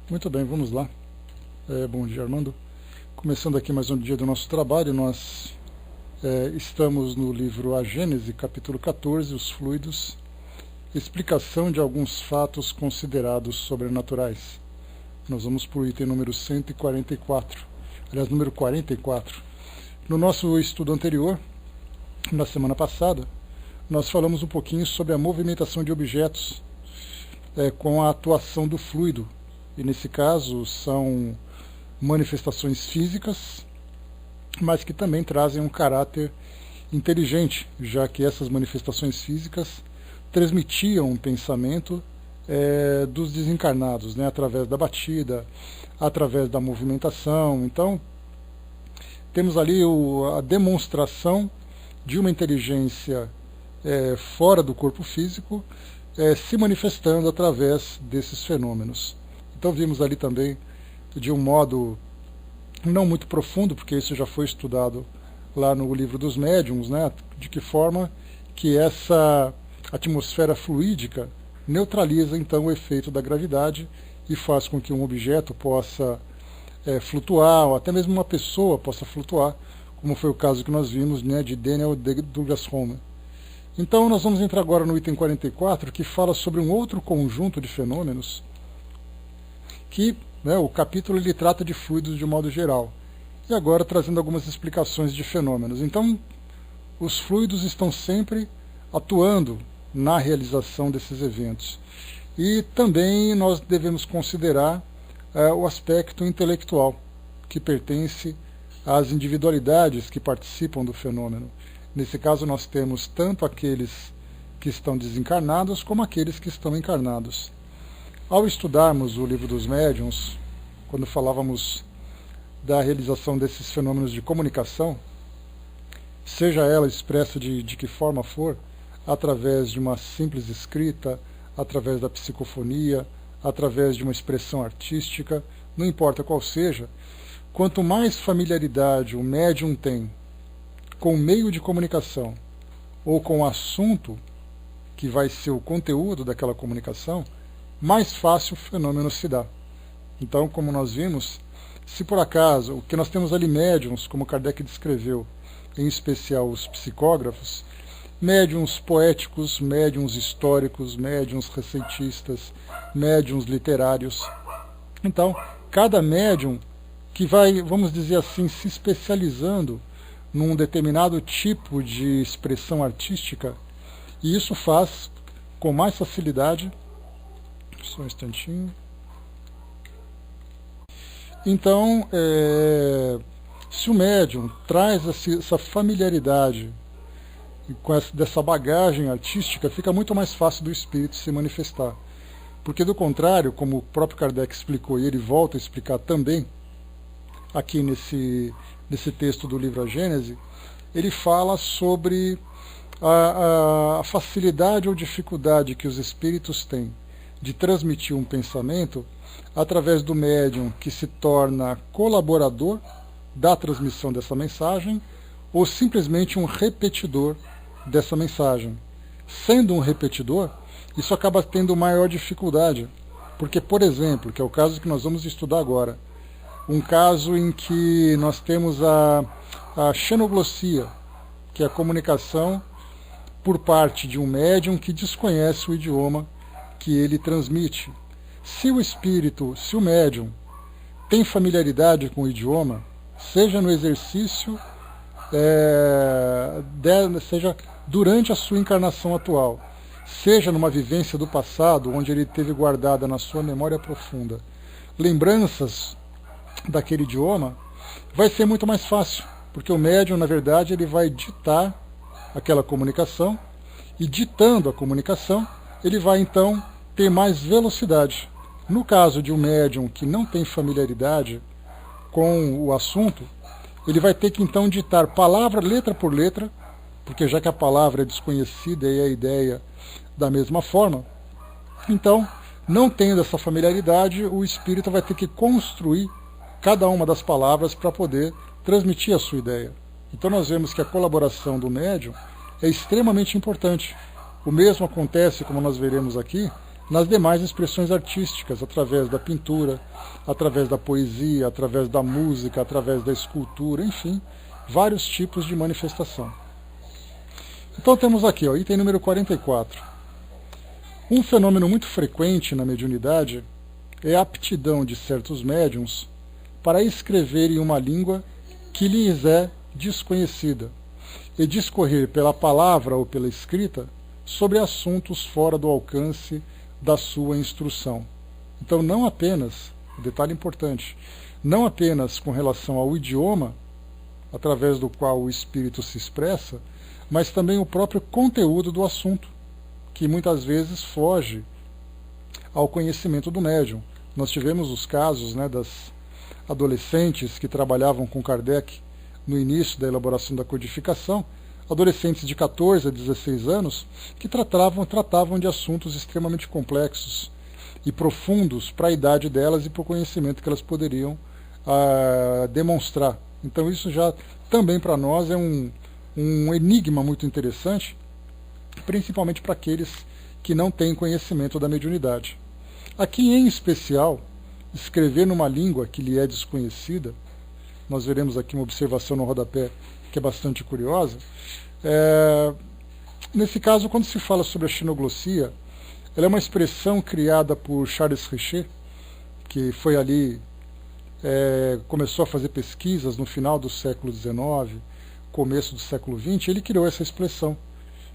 Muito bem, vamos lá. Bom dia, Armando. Começando aqui mais um dia do nosso trabalho, nós estamos no livro A Gênese, capítulo 14, Os Fluidos, explicação de alguns fatos considerados sobrenaturais. Nós vamos para o item número 144, aliás, número 44. No nosso estudo anterior, na semana passada, nós falamos um pouquinho sobre a movimentação de objetos com a atuação do fluido. E nesse caso são manifestações físicas, mas que também trazem um caráter inteligente, já que essas manifestações físicas transmitiam um pensamento dos desencarnados, né, através da batida, através da movimentação. Então, temos ali a demonstração de uma inteligência fora do corpo físico se manifestando através desses fenômenos. Então vimos ali também, de um modo não muito profundo, porque isso já foi estudado lá no livro dos médiuns, né, de que forma que essa atmosfera fluídica neutraliza então o efeito da gravidade e faz com que um objeto possa flutuar, ou até mesmo uma pessoa possa flutuar, como foi o caso que nós vimos, né, de Daniel Douglas Home. Então nós vamos entrar agora no item 44, que fala sobre um outro conjunto de fenômenos que o capítulo ele trata de fluidos de modo geral. E agora trazendo algumas explicações de fenômenos. Então, os fluidos estão sempre atuando na realização desses eventos. E também nós devemos considerar o aspecto intelectual, que pertence às individualidades que participam do fenômeno. Nesse caso, nós temos tanto aqueles que estão desencarnados, como aqueles que estão encarnados. Ao estudarmos o livro dos médiuns, quando falávamos da realização desses fenômenos de comunicação, seja ela expressa de que forma for, através de uma simples escrita, através da psicofonia, através de uma expressão artística, não importa qual seja, quanto mais familiaridade o médium tem com o meio de comunicação ou com o assunto que vai ser o conteúdo daquela comunicação, mais fácil o fenômeno se dá. Então, como nós vimos, se por acaso o que nós temos ali médiuns, como Kardec descreveu, em especial os psicógrafos, médiuns poéticos, médiuns históricos, médiuns receitistas, médiuns literários. Então, cada médium que vai, vamos dizer assim, se especializando num determinado tipo de expressão artística, e isso faz com mais facilidade. Só um instantinho. Então, se o médium traz essa familiaridade com dessa bagagem artística, fica muito mais fácil do espírito se manifestar. Porque, do contrário, como o próprio Kardec explicou, e ele volta a explicar também, aqui nesse texto do livro A Gênese, ele fala sobre a facilidade ou dificuldade que os espíritos têm de transmitir um pensamento através do médium que se torna colaborador da transmissão dessa mensagem ou simplesmente um repetidor dessa mensagem. Sendo um repetidor, isso acaba tendo maior dificuldade, porque, por exemplo, que é o caso que nós vamos estudar agora, um caso em que nós temos a xenoglossia, que é a comunicação por parte de um médium que desconhece o idioma que ele transmite. Se o espírito, se o médium tem familiaridade com o idioma, seja no exercício, seja durante a sua encarnação atual, seja numa vivência do passado, onde ele teve guardada na sua memória profunda lembranças daquele idioma, vai ser muito mais fácil, porque o médium, na verdade, ele vai ditar aquela comunicação, e ditando a comunicação, ele vai então ter mais velocidade. No caso de um médium que não tem familiaridade com o assunto, ele vai ter que então ditar palavra, letra por letra, porque já que a palavra é desconhecida e a ideia da mesma forma, então, não tendo essa familiaridade, o espírito vai ter que construir cada uma das palavras para poder transmitir a sua ideia. Então nós vemos que a colaboração do médium é extremamente importante. O mesmo acontece, como nós veremos aqui, nas demais expressões artísticas, através da pintura, através da poesia, através da música, através da escultura, enfim, vários tipos de manifestação. Então temos aqui, item número 44. Um fenômeno muito frequente na mediunidade é a aptidão de certos médiuns para escrever em uma língua que lhes é desconhecida e discorrer pela palavra ou pela escrita sobre assuntos fora do alcance da sua instrução. Então não apenas, detalhe importante, não apenas com relação ao idioma através do qual o espírito se expressa, mas também o próprio conteúdo do assunto, que muitas vezes foge ao conhecimento do médium. Nós tivemos os casos das adolescentes que trabalhavam com Kardec no início da elaboração da codificação, adolescentes de 14 a 16 anos, que tratavam de assuntos extremamente complexos e profundos para a idade delas e para o conhecimento que elas poderiam demonstrar. Então isso já também para nós é um enigma muito interessante, principalmente para aqueles que não têm conhecimento da mediunidade. Aqui, em especial, escrever numa língua que lhe é desconhecida, nós veremos aqui uma observação no rodapé que é bastante curiosa. Nesse caso, quando se fala sobre a xenoglossia, ela é uma expressão criada por Charles Richer, que foi ali, começou a fazer pesquisas no final do século XIX, começo do século XX, ele criou essa expressão,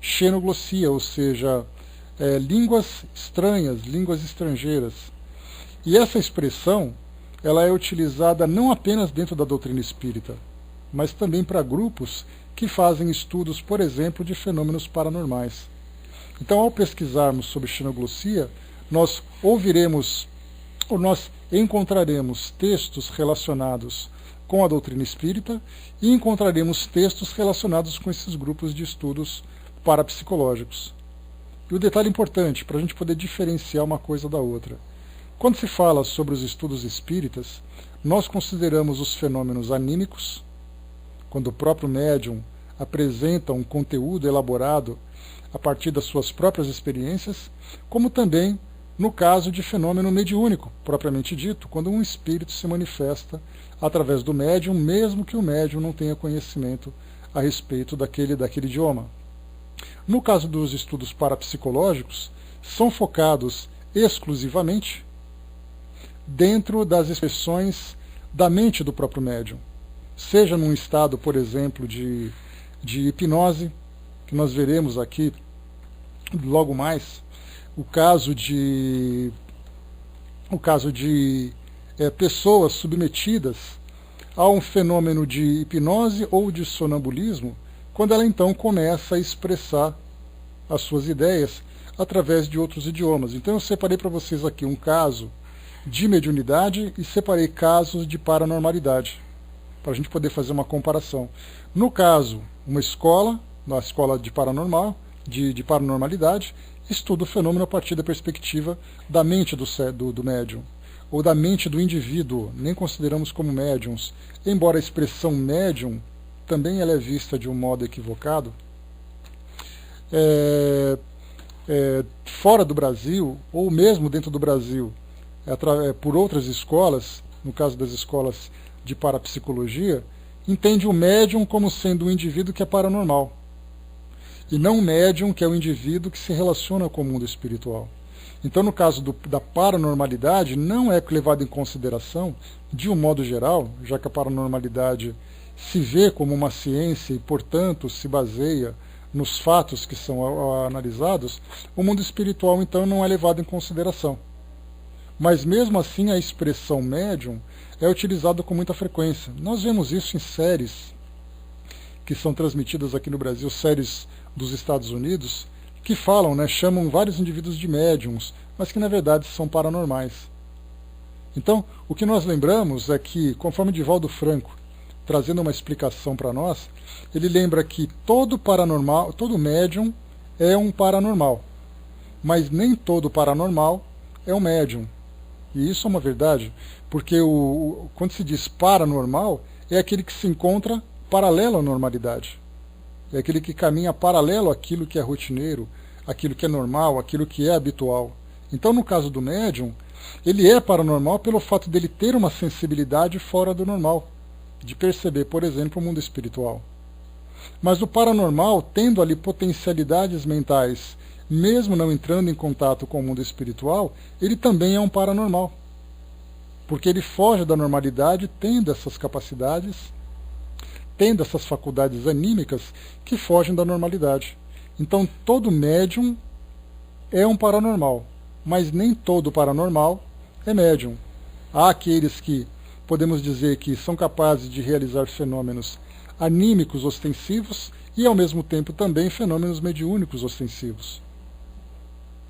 xenoglossia, ou seja, línguas estranhas, línguas estrangeiras. E essa expressão, ela é utilizada não apenas dentro da doutrina espírita, mas também para grupos que fazem estudos, por exemplo, de fenômenos paranormais. Então, ao pesquisarmos sobre xenoglossia, nós ouviremos, ou nós encontraremos textos relacionados com a doutrina espírita e encontraremos textos relacionados com esses grupos de estudos parapsicológicos. E o detalhe importante, para a gente poder diferenciar uma coisa da outra. Quando se fala sobre os estudos espíritas, nós consideramos os fenômenos anímicos, quando o próprio médium apresenta um conteúdo elaborado a partir das suas próprias experiências, como também no caso de fenômeno mediúnico, propriamente dito, quando um espírito se manifesta através do médium, mesmo que o médium não tenha conhecimento a respeito daquele idioma. No caso dos estudos parapsicológicos, são focados exclusivamente dentro das expressões da mente do próprio médium, seja num estado, por exemplo, de hipnose, que nós veremos aqui logo mais, o caso de pessoas submetidas a um fenômeno de hipnose ou de sonambulismo, quando ela então começa a expressar as suas ideias através de outros idiomas. Então eu separei para vocês aqui um caso de mediunidade e separei casos de paranormalidade, para a gente poder fazer uma comparação. No caso, uma escola de paranormalidade, estuda o fenômeno a partir da perspectiva da mente do médium, ou da mente do indivíduo, nem consideramos como médiums, embora a expressão médium também ela é vista de um modo equivocado. Fora do Brasil, ou mesmo dentro do Brasil, por outras escolas, no caso das escolas de parapsicologia, entende o médium como sendo um indivíduo que é paranormal, e não um médium que é o indivíduo que se relaciona com o mundo espiritual. Então, no caso da paranormalidade, não é levado em consideração, de um modo geral, já que a paranormalidade se vê como uma ciência e, portanto, se baseia nos fatos que são analisados, o mundo espiritual, então, não é levado em consideração. Mas, mesmo assim, a expressão médium é utilizada com muita frequência. Nós vemos isso em séries que são transmitidas aqui no Brasil, séries dos Estados Unidos, que falam, chamam vários indivíduos de médiums, mas que na verdade são paranormais. Então, o que nós lembramos é que, conforme Divaldo Franco, trazendo uma explicação para nós, ele lembra que todo médium é um paranormal, mas nem todo paranormal é um médium. E isso é uma verdade, porque quando se diz paranormal, é aquele que se encontra paralelo à normalidade. É aquele que caminha paralelo àquilo que é rotineiro, àquilo que é normal, àquilo que é habitual. Então, no caso do médium, ele é paranormal pelo fato dele ter uma sensibilidade fora do normal, de perceber, por exemplo, o mundo espiritual. Mas o paranormal, tendo ali potencialidades mentais, mesmo não entrando em contato com o mundo espiritual, ele também é um paranormal. Porque ele foge da normalidade tendo essas capacidades, tendo essas faculdades anímicas que fogem da normalidade. Então todo médium é um paranormal, mas nem todo paranormal é médium. Há aqueles que podemos dizer que são capazes de realizar fenômenos anímicos ostensivos e ao mesmo tempo também fenômenos mediúnicos ostensivos.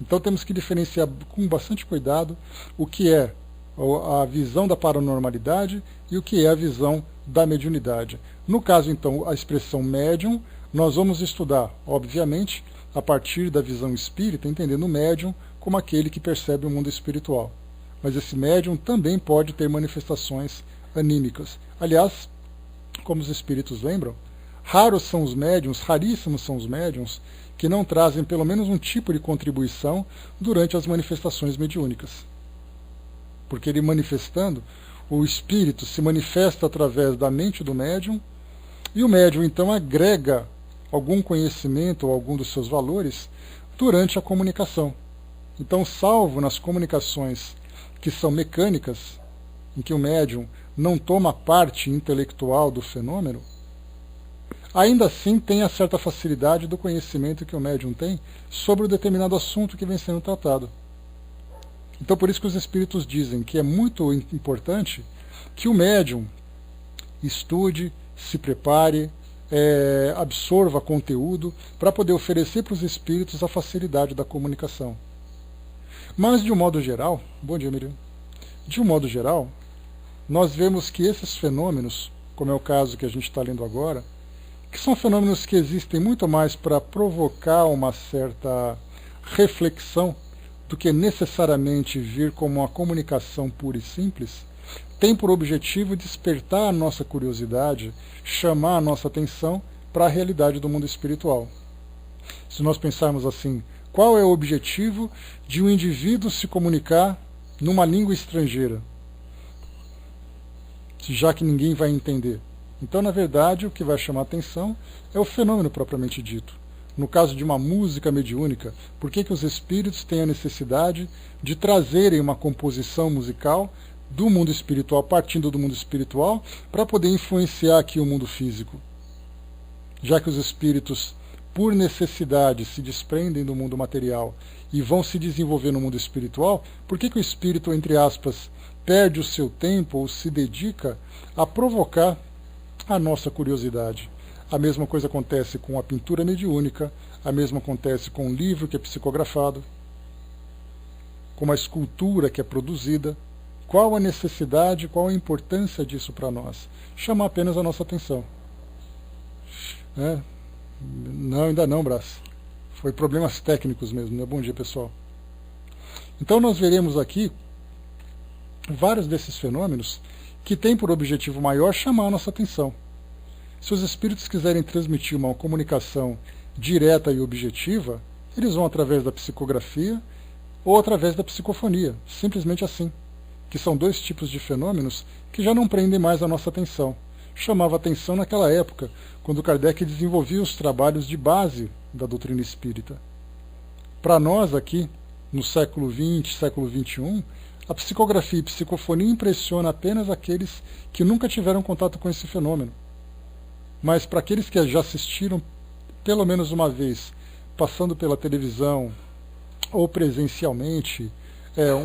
Então temos que diferenciar com bastante cuidado o que é a visão da paranormalidade e o que é a visão da mediunidade. No caso, então, a expressão médium, nós vamos estudar, obviamente, a partir da visão espírita, entendendo o médium como aquele que percebe o mundo espiritual. Mas esse médium também pode ter manifestações anímicas. Aliás, como os espíritos lembram, raros são os médiums, raríssimos são os médiums que não trazem pelo menos um tipo de contribuição durante as manifestações mediúnicas. Porque ele manifestando, o espírito se manifesta através da mente do médium, e o médium então agrega algum conhecimento ou algum dos seus valores durante a comunicação. Então, salvo nas comunicações que são mecânicas, em que o médium não toma parte intelectual do fenômeno, ainda assim tem a certa facilidade do conhecimento que o médium tem sobre o determinado assunto que vem sendo tratado. Então, por isso que os espíritos dizem que é muito importante que o médium estude, se prepare, absorva conteúdo para poder oferecer para os espíritos a facilidade da comunicação. Mas, de um modo geral, bom dia, Miriam. De um modo geral, nós vemos que esses fenômenos, como é o caso que a gente está lendo agora, que são fenômenos que existem muito mais para provocar uma certa reflexão do que necessariamente vir como uma comunicação pura e simples, tem por objetivo despertar a nossa curiosidade, chamar a nossa atenção para a realidade do mundo espiritual. Se nós pensarmos assim, qual é o objetivo de um indivíduo se comunicar numa língua estrangeira, já que ninguém vai entender? Então, na verdade, o que vai chamar a atenção é o fenômeno propriamente dito. No caso de uma música mediúnica, por que os espíritos têm a necessidade de trazerem uma composição musical do mundo espiritual, partindo do mundo espiritual, para poder influenciar aqui o mundo físico? Já que os espíritos, por necessidade, se desprendem do mundo material e vão se desenvolver no mundo espiritual, por que o espírito, entre aspas, perde o seu tempo ou se dedica a provocar a nossa curiosidade? A mesma coisa acontece com a pintura mediúnica, a mesma acontece com um livro que é psicografado, com uma escultura que é produzida. Qual a necessidade, qual a importância disso para nós? Chamar apenas a nossa atenção. Não, ainda não, Brás. Foi problemas técnicos mesmo, né? Bom dia, pessoal. Então nós veremos aqui vários desses fenômenos que têm por objetivo maior chamar a nossa atenção. Se os espíritos quiserem transmitir uma comunicação direta e objetiva, eles vão através da psicografia ou através da psicofonia, simplesmente assim, que são dois tipos de fenômenos que já não prendem mais a nossa atenção. Chamava atenção naquela época, quando Kardec desenvolvia os trabalhos de base da doutrina espírita. Para nós aqui, no século XX, século XXI, a psicografia e psicofonia impressiona apenas aqueles que nunca tiveram contato com esse fenômeno. Mas para aqueles que já assistiram pelo menos uma vez, passando pela televisão ou presencialmente,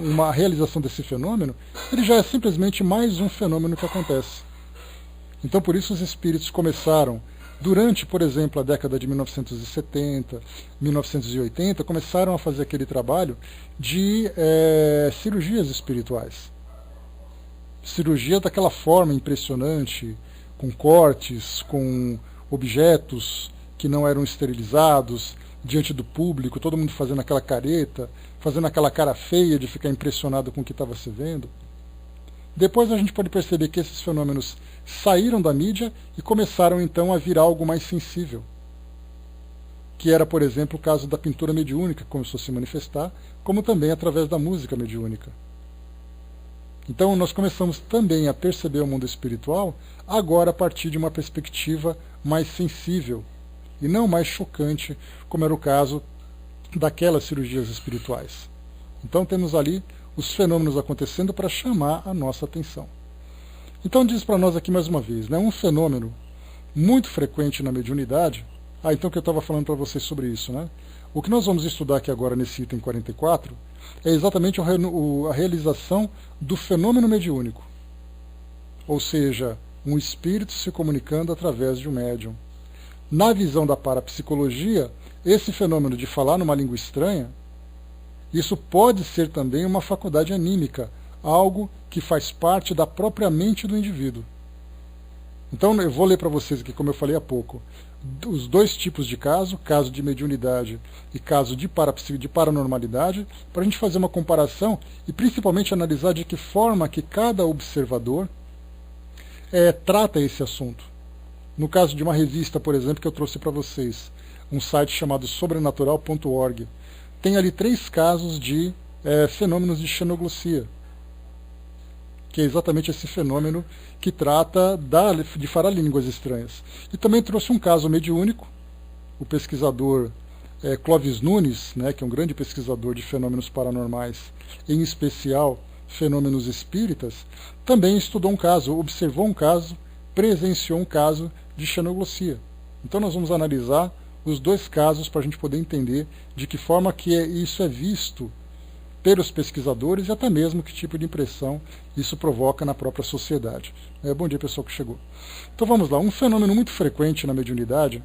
uma realização desse fenômeno, ele já é simplesmente mais um fenômeno que acontece. Então, por isso os espíritos começaram, durante, por exemplo, a década de 1970, 1980, começaram a fazer aquele trabalho de cirurgias espirituais. Cirurgia daquela forma impressionante, com cortes, com objetos que não eram esterilizados, diante do público, todo mundo fazendo aquela careta, fazendo aquela cara feia de ficar impressionado com o que estava se vendo. Depois a gente pode perceber que esses fenômenos saíram da mídia e começaram então a virar algo mais sensível. que era, por exemplo, o caso da pintura mediúnica, que começou a se manifestar, como também através da música mediúnica. Então nós começamos também a perceber o mundo espiritual agora a partir de uma perspectiva mais sensível e não mais chocante, como era o caso daquelas cirurgias espirituais. Então temos ali os fenômenos acontecendo para chamar a nossa atenção. Então diz para nós aqui mais uma vez, né, um fenômeno muito frequente na mediunidade. Então que eu estava falando para vocês sobre isso, né? O que nós vamos estudar aqui agora nesse item 44 é exatamente a realização do fenômeno mediúnico, ou seja, um espírito se comunicando através de um médium. Na visão da parapsicologia, esse fenômeno de falar numa língua estranha, isso pode ser também uma faculdade anímica, algo que faz parte da própria mente do indivíduo. Então eu vou ler para vocês aqui, como eu falei há pouco, os dois tipos de caso de mediunidade e caso de paranormalidade, para a gente fazer uma comparação e principalmente analisar de que forma que cada observador trata esse assunto. No caso de uma revista, por exemplo, que eu trouxe para vocês, um site chamado sobrenatural.org, tem ali 3 casos de fenômenos de xenoglossia, que é exatamente esse fenômeno que trata de falar línguas estranhas. E também trouxe um caso mediúnico, o pesquisador Clóvis Nunes, né, que é um grande pesquisador de fenômenos paranormais, em especial fenômenos espíritas, também estudou um caso, observou um caso, presenciou um caso de xenoglossia. Então nós vamos analisar os 2 casos para a gente poder entender de que forma que isso é visto pelos pesquisadores e até mesmo que tipo de impressão isso provoca na própria sociedade. Bom dia, pessoal que chegou. Então vamos lá, um fenômeno muito frequente na mediunidade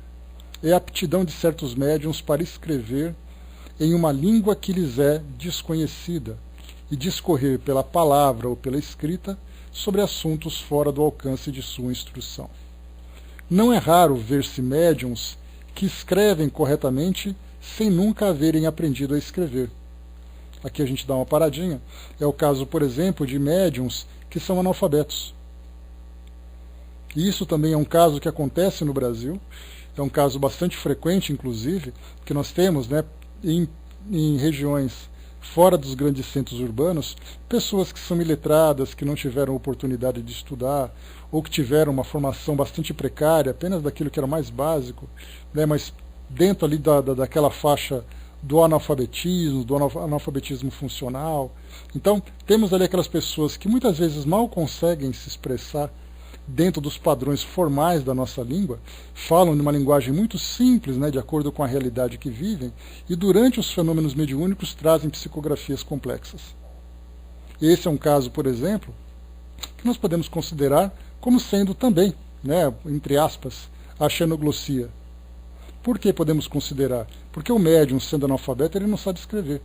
é a aptidão de certos médiuns para escrever em uma língua que lhes é desconhecida e discorrer pela palavra ou pela escrita sobre assuntos fora do alcance de sua instrução. Não é raro ver-se médiuns que escrevem corretamente sem nunca haverem aprendido a escrever. Aqui a gente dá uma paradinha. É o caso, por exemplo, de médiuns que são analfabetos. E isso também é um caso que acontece no Brasil. É um caso bastante frequente, inclusive, que nós temos, né, em regiões fora dos grandes centros urbanos, pessoas que são iletradas, que não tiveram oportunidade de estudar, ou que tiveram uma formação bastante precária, apenas daquilo que era mais básico, né, mas dentro ali daquela faixa do analfabetismo funcional. Então, temos ali aquelas pessoas que muitas vezes mal conseguem se expressar dentro dos padrões formais da nossa língua, falam de uma linguagem muito simples, né, de acordo com a realidade que vivem, e durante os fenômenos mediúnicos trazem psicografias complexas. Esse é um caso, por exemplo, que nós podemos considerar como sendo também, né, entre aspas, a xenoglossia. Por que podemos considerar? Porque o médium, sendo analfabeto, ele não sabe escrever.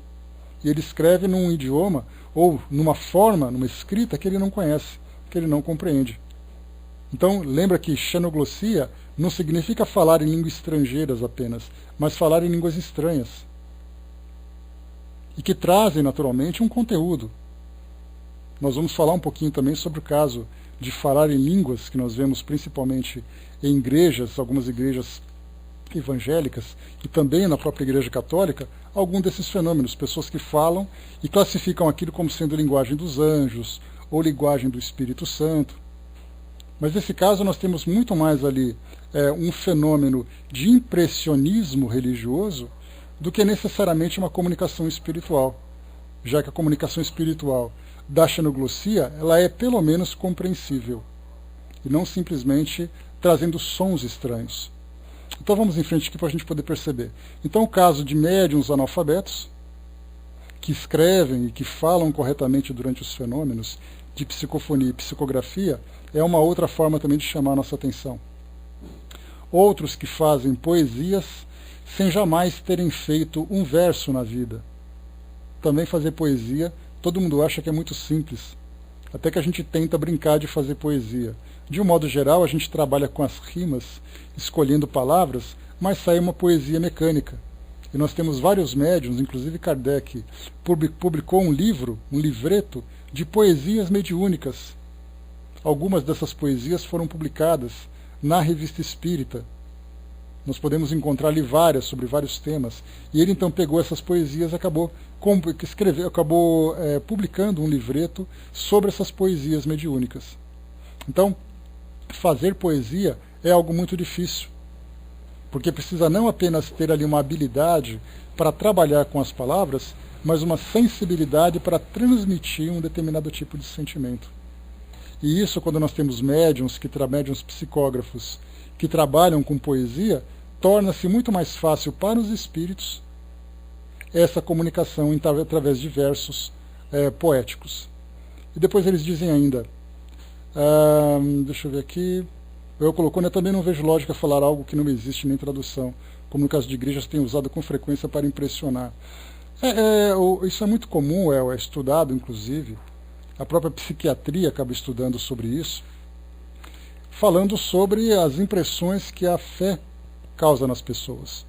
E ele escreve num idioma ou numa forma, numa escrita que ele não conhece, que ele não compreende. Então, lembra que xenoglossia não significa falar em línguas estrangeiras apenas, mas falar em línguas estranhas. E que trazem, naturalmente, um conteúdo. Nós vamos falar um pouquinho também sobre o caso de falar em línguas, que nós vemos principalmente em igrejas, algumas igrejas evangélicas e também na própria Igreja Católica, algum desses fenômenos, pessoas que falam e classificam aquilo como sendo linguagem dos anjos ou linguagem do Espírito Santo. Mas nesse caso nós temos muito mais ali um fenômeno de impressionismo religioso do que necessariamente uma comunicação espiritual, já que a comunicação espiritual da xenoglossia ela é pelo menos compreensível e não simplesmente trazendo sons estranhos. Então vamos em frente aqui para a gente poder perceber. Então o caso de médiuns analfabetos, que escrevem e que falam corretamente durante os fenômenos de psicofonia e psicografia, é uma outra forma também de chamar a nossa atenção. Outros que fazem poesias sem jamais terem feito um verso na vida. Também fazer poesia, todo mundo acha que é muito simples, até que a gente tenta brincar de fazer poesia. De um modo geral, a gente trabalha com as rimas, escolhendo palavras, mas sai uma poesia mecânica. E nós temos vários médiuns, inclusive Kardec publicou um livreto de poesias mediúnicas. Algumas dessas poesias foram publicadas na Revista Espírita. Nós podemos encontrar ali várias, sobre vários temas. E ele então pegou essas poesias e acabou publicando um livreto sobre essas poesias mediúnicas. Então, fazer poesia é algo muito difícil, porque precisa não apenas ter ali uma habilidade para trabalhar com as palavras, mas uma sensibilidade para transmitir um determinado tipo de sentimento. E isso, quando nós temos médiuns psicógrafos que trabalham com poesia, torna-se muito mais fácil para os espíritos essa comunicação através de versos poéticos. E depois eles dizem ainda, deixa eu ver aqui, eu colocou, né, também não vejo lógica falar algo que não existe nem tradução, como no caso de igrejas tem usado com frequência para impressionar. Isso é muito comum, é estudado inclusive, a própria psiquiatria acaba estudando sobre isso, falando sobre as impressões que a fé causa nas pessoas.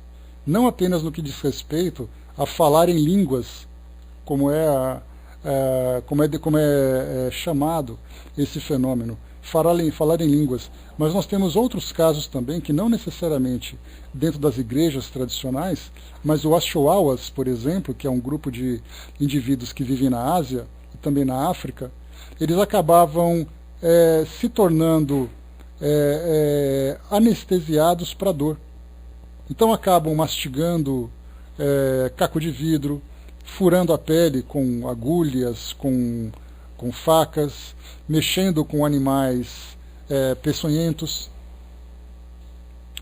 Não apenas no que diz respeito a falar em línguas, como é chamado esse fenômeno, falar em línguas. Mas nós temos outros casos também, que não necessariamente dentro das igrejas tradicionais, mas o Ashoawas, por exemplo, que é um grupo de indivíduos que vivem na Ásia e também na África, eles acabavam se tornando anestesiados para a dor. Então acabam mastigando caco de vidro, furando a pele com agulhas, com facas, mexendo com animais peçonhentos.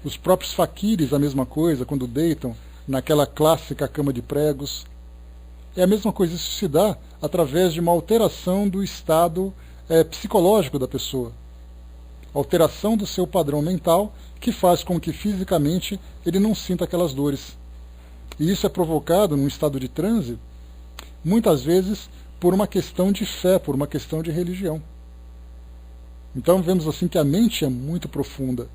Os próprios faquires, a mesma coisa, quando deitam naquela clássica cama de pregos. É a mesma coisa, isso se dá através de uma alteração do estado psicológico da pessoa. Alteração do seu padrão mental, que faz com que fisicamente ele não sinta aquelas dores. E isso é provocado num estado de transe, muitas vezes por uma questão de fé, por uma questão de religião. Então vemos assim que a mente é muito profunda,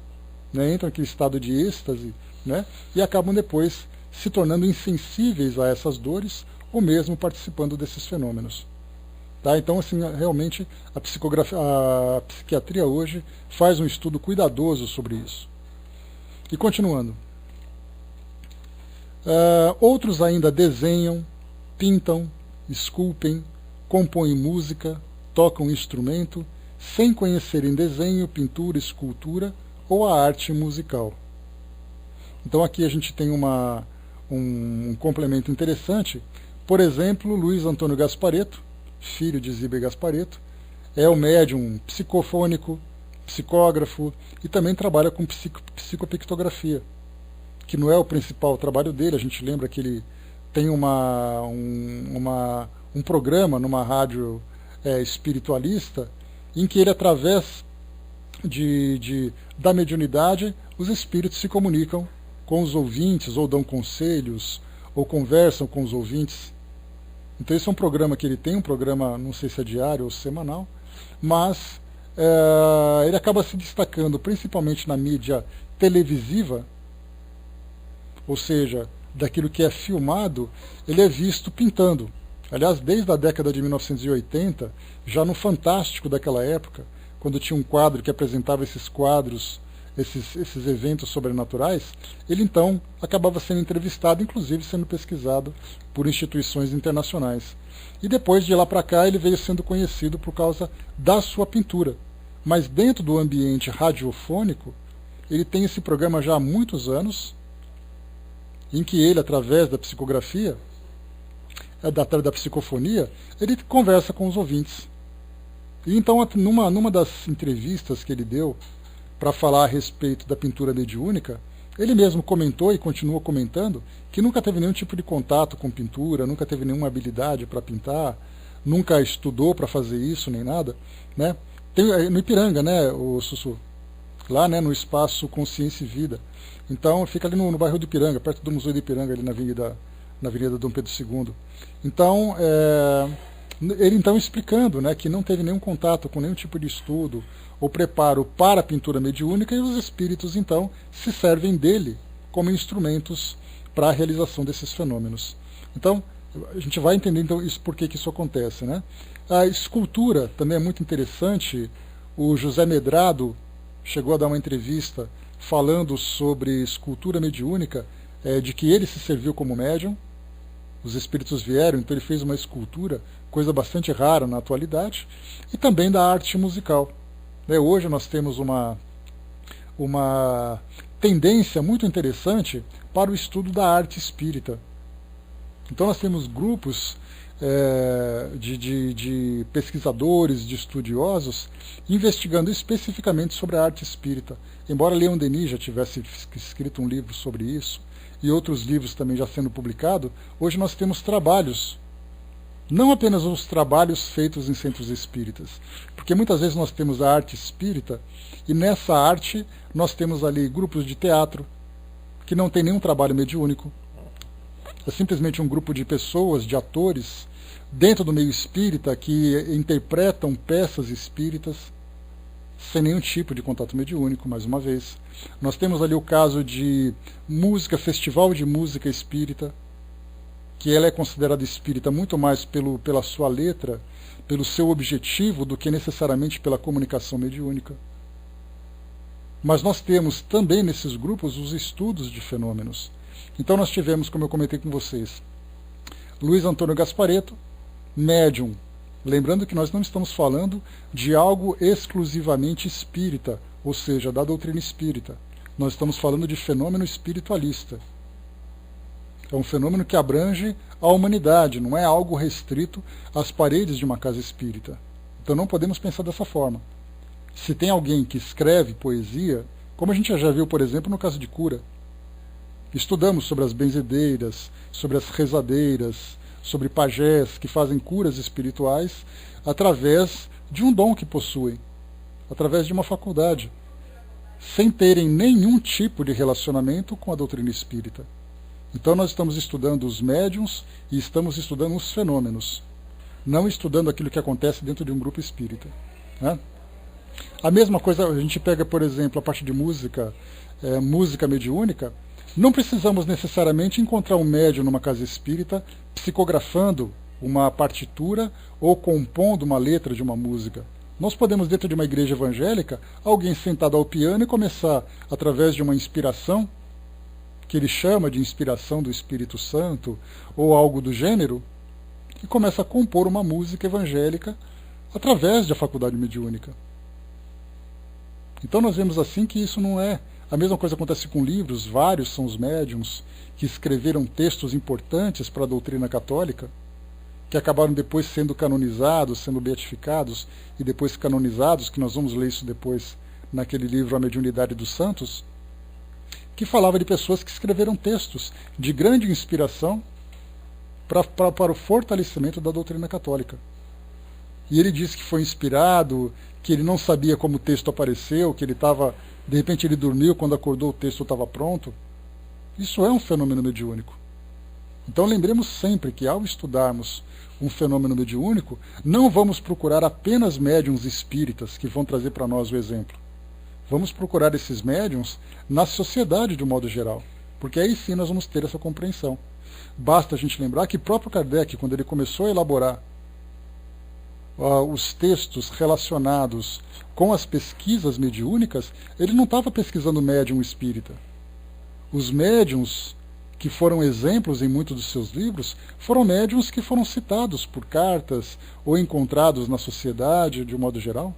né? Entra naquele estado de êxtase, né? E acabam depois se tornando insensíveis a essas dores, ou mesmo participando desses fenômenos. Tá? Então, assim, realmente a psiquiatria hoje faz um estudo cuidadoso sobre isso. E continuando. Outros ainda desenham, pintam, esculpem, compõem música, tocam instrumento, sem conhecerem desenho, pintura, escultura ou a arte musical. Então aqui a gente tem um complemento interessante. Por exemplo, Luiz Antônio Gasparetto, filho de Zibe Gasparetto, é um médium psicofônico, psicógrafo e também trabalha com psicopictografia, que não é o principal trabalho dele. A gente lembra que ele tem um programa numa rádio espiritualista, em que ele, através da mediunidade, os espíritos se comunicam com os ouvintes, ou dão conselhos, ou conversam com os ouvintes. Então esse é um programa que ele tem, um programa, não sei se é diário ou semanal, mas ele acaba se destacando principalmente na mídia televisiva, ou seja, daquilo que é filmado, ele é visto pintando. Aliás, desde a década de 1980, já no Fantástico daquela época, quando tinha um quadro que apresentava esses quadros, esses eventos sobrenaturais, ele então acabava sendo entrevistado, inclusive sendo pesquisado por instituições internacionais. E depois de lá para cá ele veio sendo conhecido por causa da sua pintura. Mas dentro do ambiente radiofônico, ele tem esse programa já há muitos anos, em que ele, através da psicografia, da psicofonia, ele conversa com os ouvintes. E então, numa das entrevistas que ele deu para falar a respeito da pintura mediúnica, ele mesmo comentou e continua comentando que nunca teve nenhum tipo de contato com pintura, nunca teve nenhuma habilidade para pintar, nunca estudou para fazer isso nem nada, né? Tem no Ipiranga, né, o Sussu, lá, né, no espaço Consciência e Vida. Então fica ali no bairro do Ipiranga, perto do Museu do Ipiranga, ali na Avenida Dom Pedro II. Então ele então explicando, né, que não teve nenhum contato com nenhum tipo de estudo ou preparo para a pintura mediúnica, e os espíritos então se servem dele como instrumentos para a realização desses fenômenos. Então a gente vai entender então por que isso acontece, né? A escultura também é muito interessante. O José Medrado chegou a dar uma entrevista falando sobre escultura mediúnica, de que ele se serviu como médium, os espíritos vieram, então ele fez uma escultura, coisa bastante rara na atualidade, e também da arte musical. Hoje nós temos uma tendência muito interessante para o estudo da arte espírita. Então nós temos grupos de pesquisadores, de estudiosos, investigando especificamente sobre a arte espírita. Embora Leon Denis já tivesse escrito um livro sobre isso, e outros livros também já sendo publicados, hoje nós temos trabalhos, não apenas os trabalhos feitos em centros espíritas, porque muitas vezes nós temos a arte espírita, e nessa arte nós temos ali grupos de teatro, que não tem nenhum trabalho mediúnico, é simplesmente um grupo de pessoas, de atores, dentro do meio espírita, que interpretam peças espíritas, sem nenhum tipo de contato mediúnico, mais uma vez. Nós temos ali o caso de música, festival de música espírita, que ela é considerada espírita muito mais pela sua letra, pelo seu objetivo, do que necessariamente pela comunicação mediúnica. Mas nós temos também nesses grupos os estudos de fenômenos. Então nós tivemos, como eu comentei com vocês, Luiz Antônio Gasparetto, médium. Lembrando que nós não estamos falando de algo exclusivamente espírita, ou seja, da doutrina espírita. Nós estamos falando de fenômeno espiritualista. É um fenômeno que abrange a humanidade, não é algo restrito às paredes de uma casa espírita. Então não podemos pensar dessa forma. Se tem alguém que escreve poesia, como a gente já viu, por exemplo, no caso de cura, estudamos sobre as benzedeiras, sobre as rezadeiras, sobre pajés que fazem curas espirituais através de um dom que possuem, através de uma faculdade, sem terem nenhum tipo de relacionamento com a doutrina espírita. Então nós estamos estudando os médiuns e estamos estudando os fenômenos, não estudando aquilo que acontece dentro de um grupo espírita, né? A mesma coisa, a gente pega, por exemplo, a parte de música, música mediúnica. Não precisamos necessariamente encontrar um médium numa casa espírita psicografando uma partitura ou compondo uma letra de uma música. Nós podemos, dentro de uma igreja evangélica, alguém sentado ao piano e começar, através de uma inspiração, que ele chama de inspiração do Espírito Santo, ou algo do gênero, e começa a compor uma música evangélica através da faculdade mediúnica. Então nós vemos assim que isso não é... A mesma coisa acontece com livros, vários são os médiuns que escreveram textos importantes para a doutrina católica, que acabaram depois sendo canonizados, sendo beatificados e depois canonizados, que nós vamos ler isso depois naquele livro A Mediunidade dos Santos, que falava de pessoas que escreveram textos de grande inspiração para o fortalecimento da doutrina católica. E ele disse que foi inspirado, que ele não sabia como o texto apareceu, que ele estava... De repente ele dormiu, quando acordou o texto estava pronto. Isso é um fenômeno mediúnico. Então lembremos sempre que ao estudarmos um fenômeno mediúnico, não vamos procurar apenas médiuns espíritas que vão trazer para nós o exemplo. Vamos procurar esses médiuns na sociedade de um modo geral, porque aí sim nós vamos ter essa compreensão. Basta a gente lembrar que próprio Kardec, quando ele começou a elaborar os textos relacionados com as pesquisas mediúnicas, ele não estava pesquisando médium espírita. Os médiums que foram exemplos em muitos dos seus livros foram médiums que foram citados por cartas ou encontrados na sociedade de um modo geral.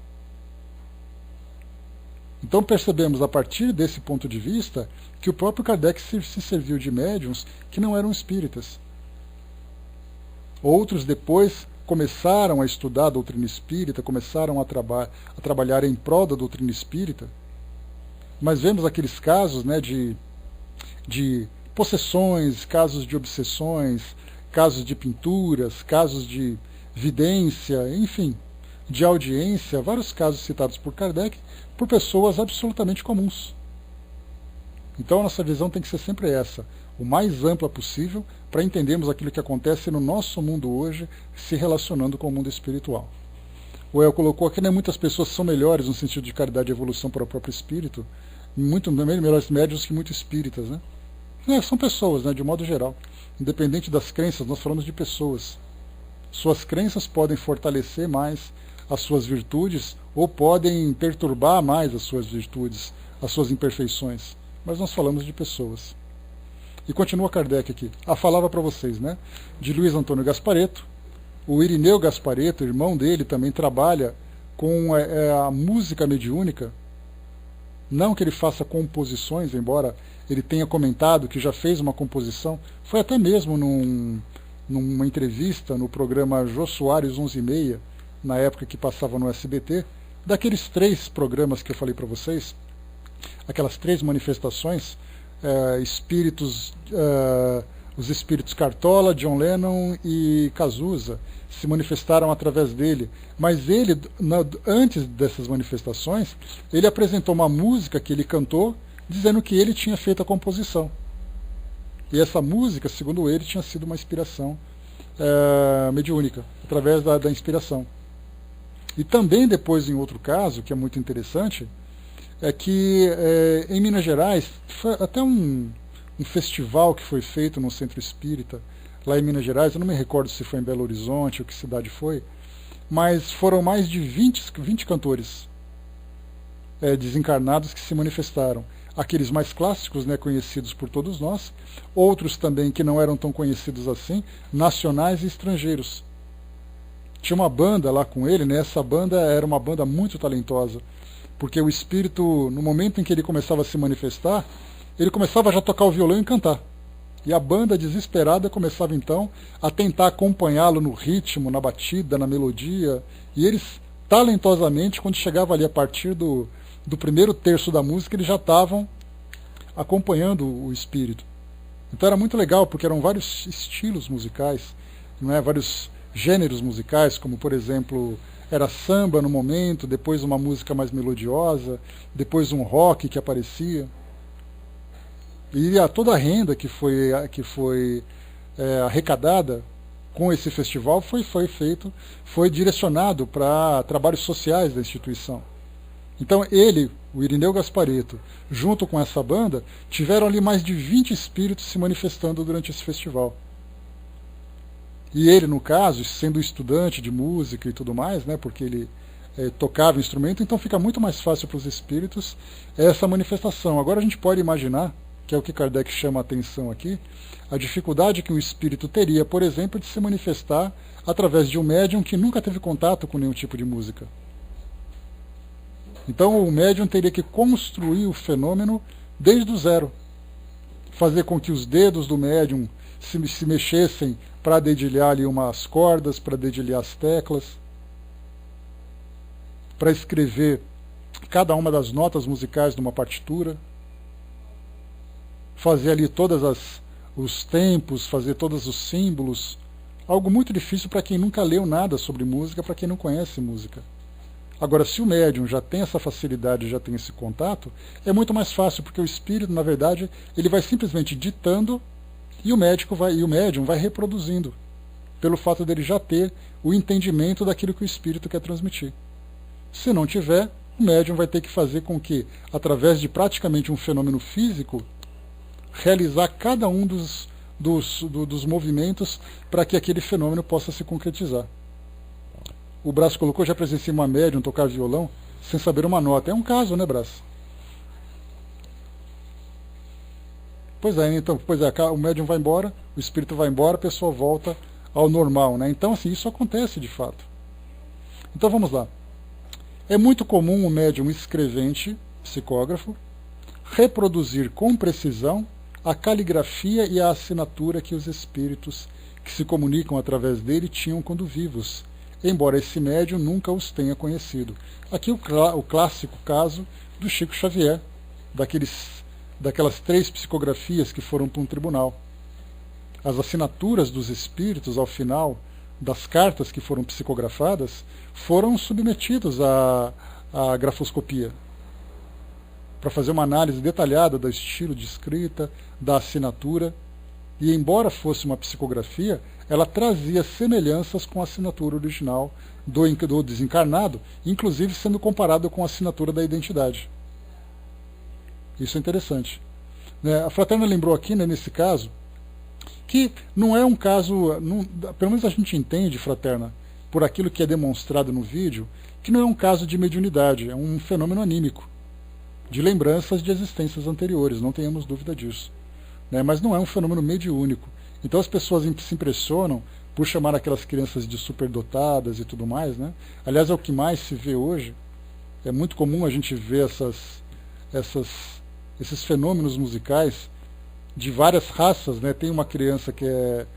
Então percebemos a partir desse ponto de vista que o próprio Kardec se serviu de médiums que não eram espíritas. Outros depois começaram a estudar a doutrina espírita, começaram a trabalhar em prol da doutrina espírita, mas vemos aqueles casos, né, de possessões, casos de obsessões, casos de pinturas, casos de vidência, enfim, de audiência, vários casos citados por Kardec, por pessoas absolutamente comuns. Então a nossa visão tem que ser sempre essa, o mais ampla possível, para entendermos aquilo que acontece no nosso mundo hoje, se relacionando com o mundo espiritual. O El colocou aqui, né, muitas pessoas são melhores no sentido de caridade e evolução para o próprio espírito, muito melhores médiuns que muitos espíritas, né? São pessoas, né, de um modo geral. Independente das crenças, nós falamos de pessoas. Suas crenças podem fortalecer mais as suas virtudes ou podem perturbar mais as suas virtudes, as suas imperfeições, mas nós falamos de pessoas. E continua Kardec aqui. Falava para vocês, né? De Luiz Antônio Gasparetto. O Irineu Gasparetto, irmão dele, também trabalha com a música mediúnica. Não que ele faça composições, embora ele tenha comentado que já fez uma composição. Foi até mesmo numa entrevista no programa Jô Soares 11h30, na época que passava no SBT, daqueles 3 programas que eu falei para vocês, aquelas 3 manifestações, os espíritos Cartola, John Lennon e Cazuza se manifestaram através dele. Mas ele, antes dessas manifestações, ele apresentou uma música que ele cantou, dizendo que ele tinha feito a composição. E essa música, segundo ele, tinha sido uma inspiração mediúnica, através da inspiração. E também depois, em outro caso, que é muito interessante, é que em Minas Gerais, foi até um festival que foi feito no Centro Espírita, lá em Minas Gerais, eu não me recordo se foi em Belo Horizonte ou que cidade foi, mas foram mais de 20 cantores desencarnados que se manifestaram. Aqueles mais clássicos, né, conhecidos por todos nós, outros também que não eram tão conhecidos assim, nacionais e estrangeiros. Tinha uma banda lá com ele, né, essa banda era uma banda muito talentosa, porque o espírito, no momento em que ele começava a se manifestar, ele começava já a tocar o violão e cantar. E a banda, desesperada, começava então a tentar acompanhá-lo no ritmo, na batida, na melodia. E eles, talentosamente, quando chegava ali a partir do primeiro terço da música, eles já estavam acompanhando o espírito. Então era muito legal, porque eram vários estilos musicais, não é? Vários gêneros musicais, como por exemplo, era samba no momento, depois uma música mais melodiosa, depois um rock que aparecia. E toda a renda que foi arrecadada com esse festival foi direcionado para trabalhos sociais da instituição. Então ele, o Irineu Gasparetto, junto com essa banda, tiveram ali mais de 20 espíritos se manifestando durante esse festival. E ele, no caso, sendo estudante de música e tudo mais, né, porque ele tocava instrumento, então fica muito mais fácil para os espíritos essa manifestação. Agora a gente pode imaginar, que é o que Kardec chama a atenção aqui, a dificuldade que um espírito teria, por exemplo, de se manifestar através de um médium que nunca teve contato com nenhum tipo de música. Então o médium teria que construir o fenômeno desde o zero, fazer com que os dedos do médium se mexessem para dedilhar ali umas cordas, para dedilhar as teclas, para escrever cada uma das notas musicais de uma partitura, fazer ali os tempos, fazer todos os símbolos, algo muito difícil para quem nunca leu nada sobre música, para quem não conhece música. Agora, se o médium já tem essa facilidade, já tem esse contato, é muito mais fácil, porque o espírito, na verdade, ele vai simplesmente ditando e o médium vai reproduzindo, pelo fato dele já ter o entendimento daquilo que o espírito quer transmitir. Se não tiver, o médium vai ter que fazer com que, através de praticamente um fenômeno físico, realizar cada um dos movimentos para que aquele fenômeno possa se concretizar. O Brás colocou, já presenciei uma médium tocar violão sem saber uma nota. É um caso, né, Brás? Pois é, então, o médium vai embora, o espírito vai embora, a pessoa volta ao normal, né? Então, assim, isso acontece de fato. Então, vamos lá. É muito comum o médium escrevente, psicógrafo, reproduzir com precisão a caligrafia e a assinatura que os espíritos que se comunicam através dele tinham quando vivos, embora esse médium nunca os tenha conhecido. Aqui o clássico caso do Chico Xavier, daquelas 3 psicografias que foram para um tribunal. As assinaturas dos espíritos, ao final das cartas que foram psicografadas, foram submetidos à grafoscopia, para fazer uma análise detalhada do estilo de escrita, da assinatura, e embora fosse uma psicografia, ela trazia semelhanças com a assinatura original do desencarnado, inclusive sendo comparado com a assinatura da identidade. Isso é interessante. A Fraterna lembrou aqui, né, nesse caso, que não é um caso, pelo menos a gente entende, Fraterna, por aquilo que é demonstrado no vídeo, que não é um caso de mediunidade, é um fenômeno anímico. de lembranças de existências anteriores, não tenhamos dúvida disso. Né? Mas não é um fenômeno mediúnico. Então as pessoas se impressionam por chamar aquelas crianças de superdotadas e tudo mais. Né? Aliás, é o que mais se vê hoje. É muito comum a gente ver esses fenômenos musicais de várias raças. Né? Tem uma criança que é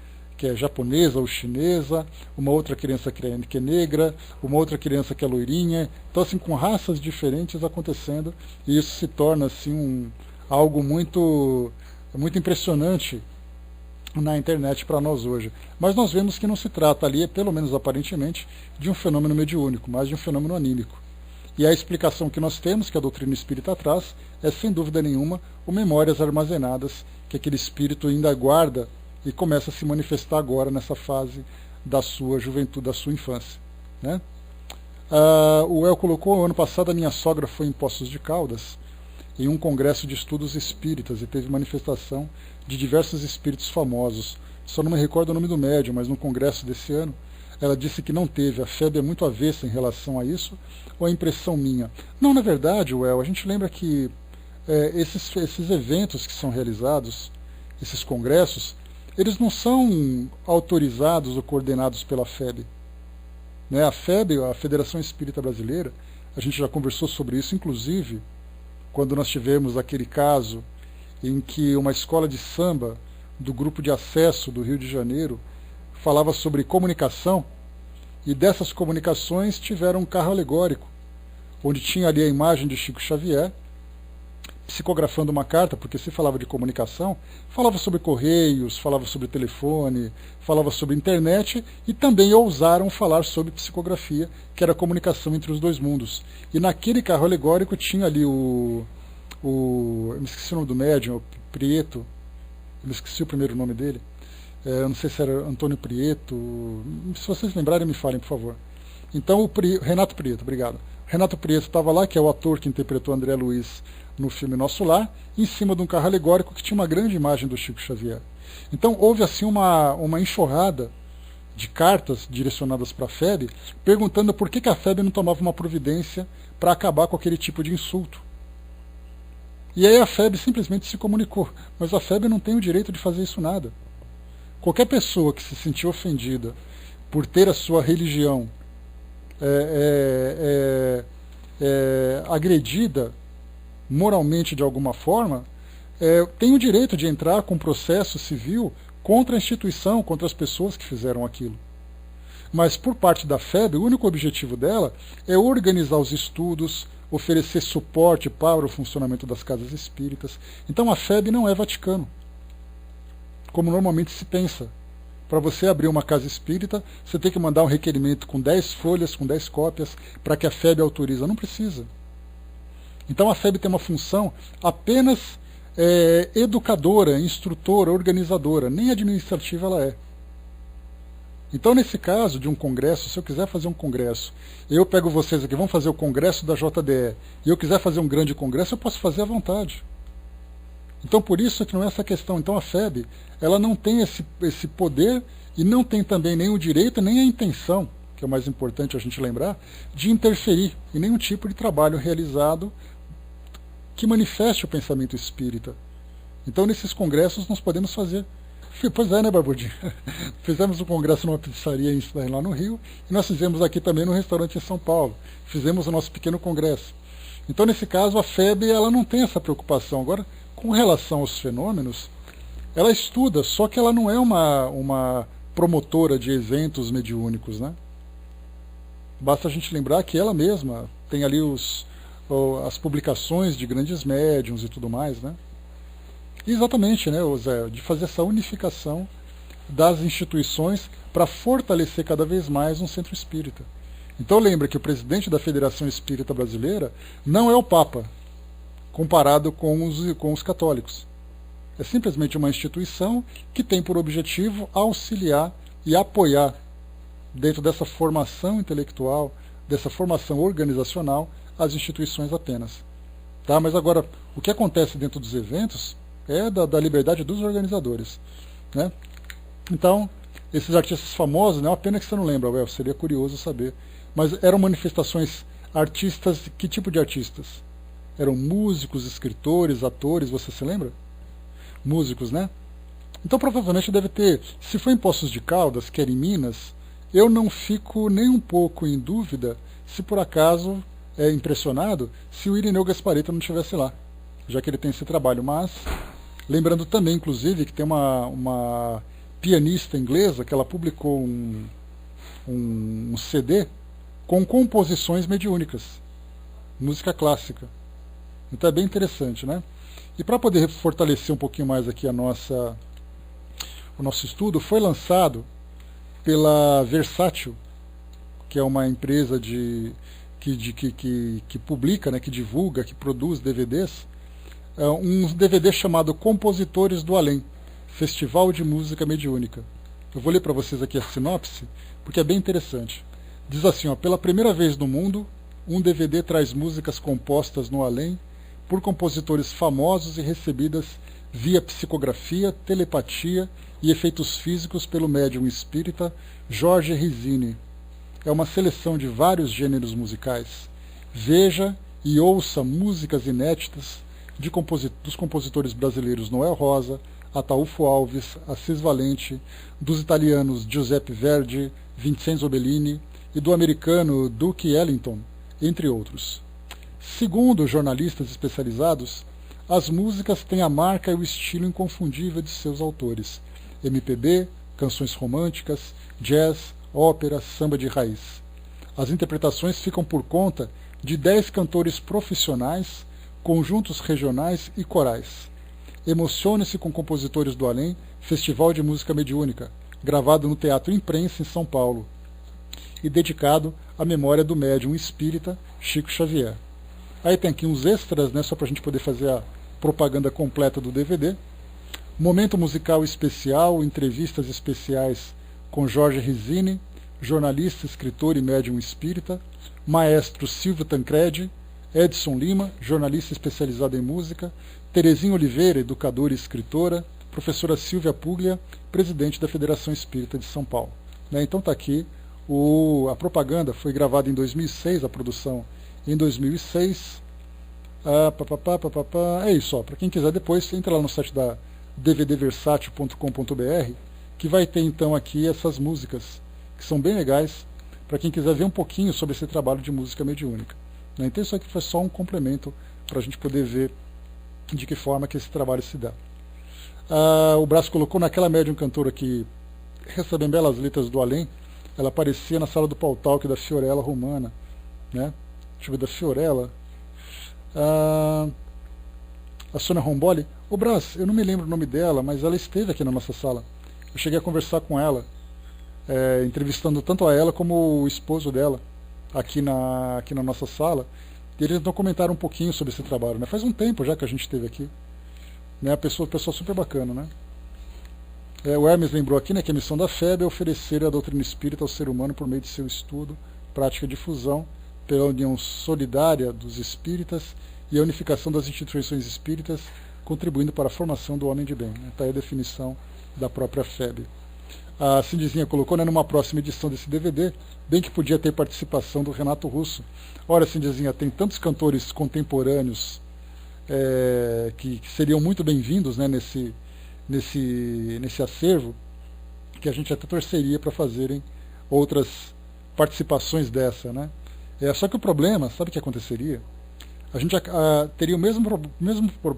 japonesa ou chinesa, uma outra criança que é negra, uma outra criança que é loirinha. Então, assim, com raças diferentes acontecendo, e isso se torna assim, algo muito impressionante na internet para nós hoje. Mas nós vemos que não se trata ali, pelo menos aparentemente, de um fenômeno mediúnico, mas de um fenômeno anímico. E a explicação que nós temos, que a doutrina espírita traz, é sem dúvida nenhuma o memórias armazenadas que aquele espírito ainda guarda e começa a se manifestar agora nessa fase da sua juventude, da sua infância. Né? O El colocou, ano passado a minha sogra foi em Poços de Caldas, em um congresso de estudos espíritas, e teve manifestação de diversos espíritos famosos. Só não me recordo o nome do médium, mas no congresso desse ano, ela disse que não teve. A FEB é muito avessa em relação a isso, ou é impressão minha? Não, na verdade, El, a gente lembra que esses eventos que são realizados, esses congressos, eles não são autorizados ou coordenados pela FEB. Né? A FEB, a Federação Espírita Brasileira, a gente já conversou sobre isso, inclusive, quando nós tivemos aquele caso em que uma escola de samba do grupo de acesso do Rio de Janeiro falava sobre comunicação, e dessas comunicações tiveram um carro alegórico, onde tinha ali a imagem de Chico Xavier, psicografando uma carta, porque se falava de comunicação, falava sobre correios, falava sobre telefone, falava sobre internet, e também ousaram falar sobre psicografia, que era a comunicação entre os dois mundos. E naquele carro alegórico tinha ali eu me esqueci o nome do médium, o Prieto, eu me esqueci o primeiro nome dele, eu não sei se era Antônio Prieto, se vocês lembrarem me falem, por favor. Então Renato Prieto, obrigado. Renato Prieto estava lá, que é o ator que interpretou André Luiz no filme Nosso Lar, em cima de um carro alegórico que tinha uma grande imagem do Chico Xavier. Então houve assim uma enxurrada de cartas direcionadas para a FEB, perguntando por que a FEB não tomava uma providência para acabar com aquele tipo de insulto. E aí a FEB simplesmente se comunicou, mas a FEB não tem o direito de fazer isso nada. Qualquer pessoa que se sentir ofendida por ter a sua religião agredida moralmente de alguma forma, tem o direito de entrar com processo civil contra a instituição, contra as pessoas que fizeram aquilo. Mas por parte da FEB, o único objetivo dela é organizar os estudos, oferecer suporte para o funcionamento das casas espíritas. Então a FEB não é Vaticano, como normalmente se pensa. Para você abrir uma casa espírita, você tem que mandar um requerimento com 10 folhas, com 10 cópias, para que a FEB autorize. Não precisa. Então a FEB tem uma função apenas educadora, instrutora, organizadora, nem administrativa ela é. Então nesse caso de um congresso, se eu quiser fazer um congresso, eu pego vocês aqui, vamos fazer o congresso da JDE, e eu quiser fazer um grande congresso, eu posso fazer à vontade. Então por isso é que não é essa questão. Então a FEB, ela não tem esse poder e não tem também nem o direito, nem a intenção, que é o mais importante a gente lembrar, de interferir em nenhum tipo de trabalho realizado que manifeste o pensamento espírita. Então nesses congressos nós podemos fazer. Pois é, né, Barbudinho? Fizemos um congresso numa pizzaria lá no Rio, e nós fizemos aqui também no restaurante em São Paulo. Fizemos o nosso pequeno congresso. Então nesse caso a FEB ela não tem essa preocupação. Agora, com relação aos fenômenos, ela estuda, só que ela não é uma promotora de eventos mediúnicos, né? Basta a gente lembrar que ela mesma tem ali as publicações de grandes médiuns e tudo mais, né? E exatamente, né, Zé, de fazer essa unificação das instituições para fortalecer cada vez mais um centro espírita. Então lembra que o presidente da Federação Espírita Brasileira não é o Papa, comparado com os católicos. É simplesmente uma instituição que tem por objetivo auxiliar e apoiar, dentro dessa formação intelectual, dessa formação organizacional, as instituições apenas. Tá? Mas agora, o que acontece dentro dos eventos é da liberdade dos organizadores. Né? Então, esses artistas famosos, né, uma pena que você não lembra, Well, seria curioso saber, mas eram manifestações artistas, que tipo de artistas? eram músicos, escritores, atores, você se lembra? Músicos, né? Então provavelmente deve ter, se foi em Poços de Caldas, que era em Minas, eu não fico nem um pouco em dúvida se por acaso é impressionado se o Irineu Gasparito não estivesse lá, já que ele tem esse trabalho. Mas, lembrando também, inclusive, que tem uma pianista inglesa que ela publicou um CD com composições mediúnicas, música clássica. Então é bem interessante, né? E para poder fortalecer um pouquinho mais aqui o nosso estudo, foi lançado pela Versátil, que é uma empresa que publica, né, que divulga, que produz DVDs, um DVD chamado Compositores do Além, Festival de Música Mediúnica. Eu vou ler para vocês aqui a sinopse, porque é bem interessante. Diz assim, ó, pela primeira vez no mundo, um DVD traz músicas compostas no além por compositores famosos e recebidas via psicografia, telepatia e efeitos físicos pelo médium espírita Jorge Rizzini. É uma seleção de vários gêneros musicais. Veja e ouça músicas inéditas dos compositores brasileiros Noel Rosa, Ataúfo Alves, Assis Valente, dos italianos Giuseppe Verdi, Vincenzo Bellini e do americano Duke Ellington, entre outros. Segundo jornalistas especializados, as músicas têm a marca e o estilo inconfundível de seus autores: MPB, canções românticas, jazz, ópera, samba de raiz. As interpretações ficam por conta de 10 cantores profissionais, conjuntos regionais e corais. Emocione-se com Compositores do Além, Festival de Música Mediúnica, gravado no Teatro Imprensa, em São Paulo, e dedicado à memória do médium espírita Chico Xavier. Aí tem aqui uns extras, né, só para a gente poder fazer a propaganda completa do DVD. Momento musical especial, entrevistas especiais com Jorge Rizzini, jornalista, escritor e médium espírita, maestro Silvio Tancredi, Edson Lima, jornalista especializado em música, Terezinha Oliveira, educadora e escritora, professora Silvia Puglia, presidente da Federação Espírita de São Paulo. Né, então está aqui, a propaganda foi gravada em 2006, a produção em 2006. É isso, para quem quiser depois, entra lá no site da dvdversátil.com.br, que vai ter então aqui essas músicas, que são bem legais, para quem quiser ver um pouquinho sobre esse trabalho de música mediúnica. Né? Então isso aqui foi só um complemento para a gente poder ver de que forma que esse trabalho se dá. O Brás colocou naquela médium cantora que recebem belas letras do além, ela aparecia na sala do Pautalk da Fiorella Romana, né? Deixa eu ver, da Fiorella. A Sônia Romboli. Ô Brás, eu não me lembro o nome dela, mas ela esteve aqui na nossa sala. Eu cheguei a conversar com ela, entrevistando tanto a ela como o esposo dela aqui na nossa sala. E eles então comentaram um pouquinho sobre esse trabalho, né? Faz um tempo já que a gente esteve aqui. Né? A pessoa super bacana, né? O Hermes lembrou aqui, né, que a missão da FEB é oferecer a doutrina espírita ao ser humano por meio de seu estudo, prática e difusão, pela união solidária dos espíritas e a unificação das instituições espíritas, contribuindo para a formação do homem de bem. Está aí a definição da própria FEB. A Cindizinha colocou, né, numa próxima edição desse DVD, bem que podia ter participação do Renato Russo. Ora, Cindizinha, tem tantos cantores contemporâneos que seriam muito bem-vindos, né, nesse acervo, que a gente até torceria para fazerem outras participações dessa, né? Só que o problema, sabe o que aconteceria? A gente teria o mesmo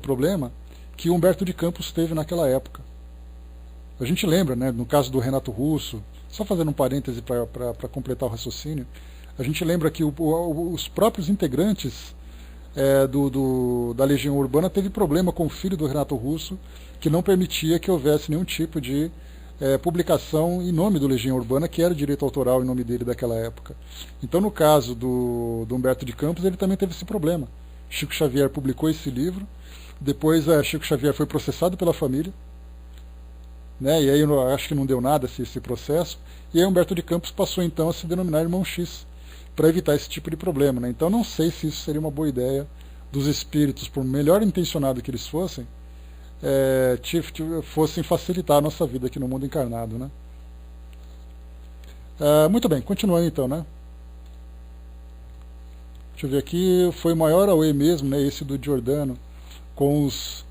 problema que o Humberto de Campos teve naquela época. A gente lembra, né, no caso do Renato Russo, só fazendo um parêntese para completar o raciocínio, a gente lembra que os próprios integrantes da Legião Urbana teve problema com o filho do Renato Russo, que não permitia que houvesse nenhum tipo de publicação em nome do Legião Urbana, que era direito autoral em nome dele daquela época. Então, no caso do Humberto de Campos, ele também teve esse problema. Chico Xavier publicou esse livro, depois Chico Xavier foi processado pela família, né, e aí eu acho que não deu nada esse processo, e aí Humberto de Campos passou então a se denominar Irmão X, para evitar esse tipo de problema. Né? Então não sei se isso seria uma boa ideia dos espíritos, por melhor intencionado que eles fossem, fossem facilitar a nossa vida aqui no mundo encarnado. Né? Muito bem, continuando então. Né? Deixa eu ver aqui, foi o maior AUE mesmo, né, esse do Giordano, com os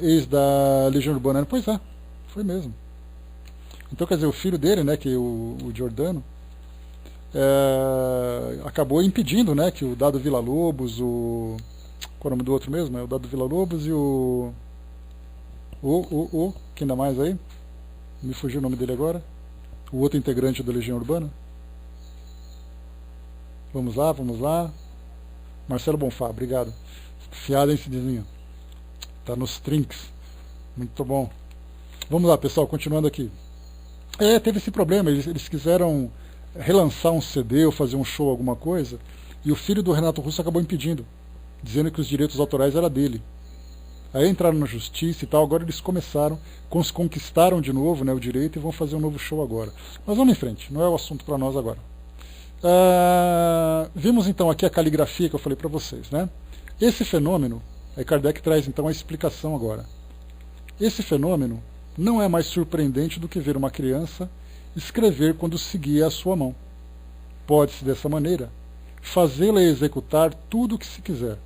ex da Legião Urbana. Pois é, foi mesmo. Então, quer dizer, o filho dele, né, que o Giordano, acabou impedindo, né, que o Dado Villa-Lobos, qual é o nome do outro mesmo? É o Dado Villa-Lobos e que ainda mais aí? Me fugiu o nome dele agora. O outro integrante da Legião Urbana. Vamos lá. Marcelo Bonfá, obrigado. Fiado, hein, Cidizinho? Tá nos trinks. Muito bom. Vamos lá, pessoal, continuando aqui. Teve esse problema, eles quiseram relançar um CD ou fazer um show, alguma coisa, e o filho do Renato Russo acabou impedindo, dizendo que os direitos autorais eram dele. Aí entraram na justiça e tal, agora eles conquistaram de novo, né, o direito e vão fazer um novo show agora. Mas vamos em frente, não é o assunto para nós agora. Vimos então aqui a caligrafia que eu falei para vocês, né? Esse fenômeno, aí Kardec traz então a explicação agora. Esse fenômeno não é mais surpreendente do que ver uma criança escrever quando se guia a sua mão. Pode-se, dessa maneira, fazê-la executar tudo o que se quiser.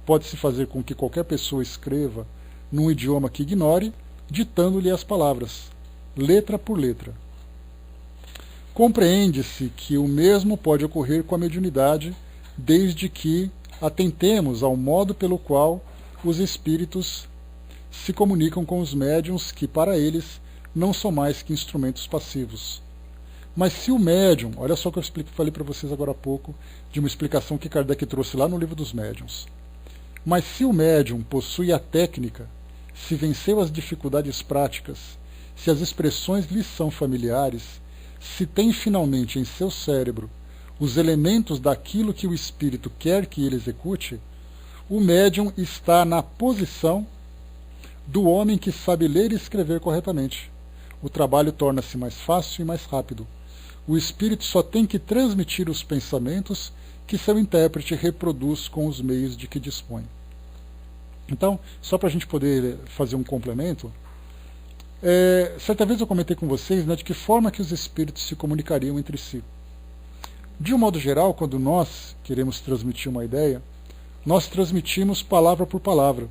Pode-se fazer com que qualquer pessoa escreva num idioma que ignore, ditando-lhe as palavras, letra por letra. Compreende-se que o mesmo pode ocorrer com a mediunidade, desde que atentemos ao modo pelo qual os espíritos se comunicam com os médiuns, que para eles não são mais que instrumentos passivos. Mas se o médium, olha só o que eu falei para vocês agora há pouco, de uma explicação que Kardec trouxe lá no livro dos médiuns. Mas se o médium possui a técnica, se venceu as dificuldades práticas, se as expressões lhe são familiares, se tem finalmente em seu cérebro os elementos daquilo que o espírito quer que ele execute, o médium está na posição do homem que sabe ler e escrever corretamente. O trabalho torna-se mais fácil e mais rápido. O espírito só tem que transmitir os pensamentos que seu intérprete reproduz com os meios de que dispõe. Então, só para a gente poder fazer um complemento, certa vez eu comentei com vocês, né, de que forma que os espíritos se comunicariam entre si. De um modo geral, quando nós queremos transmitir uma ideia, nós transmitimos palavra por palavra,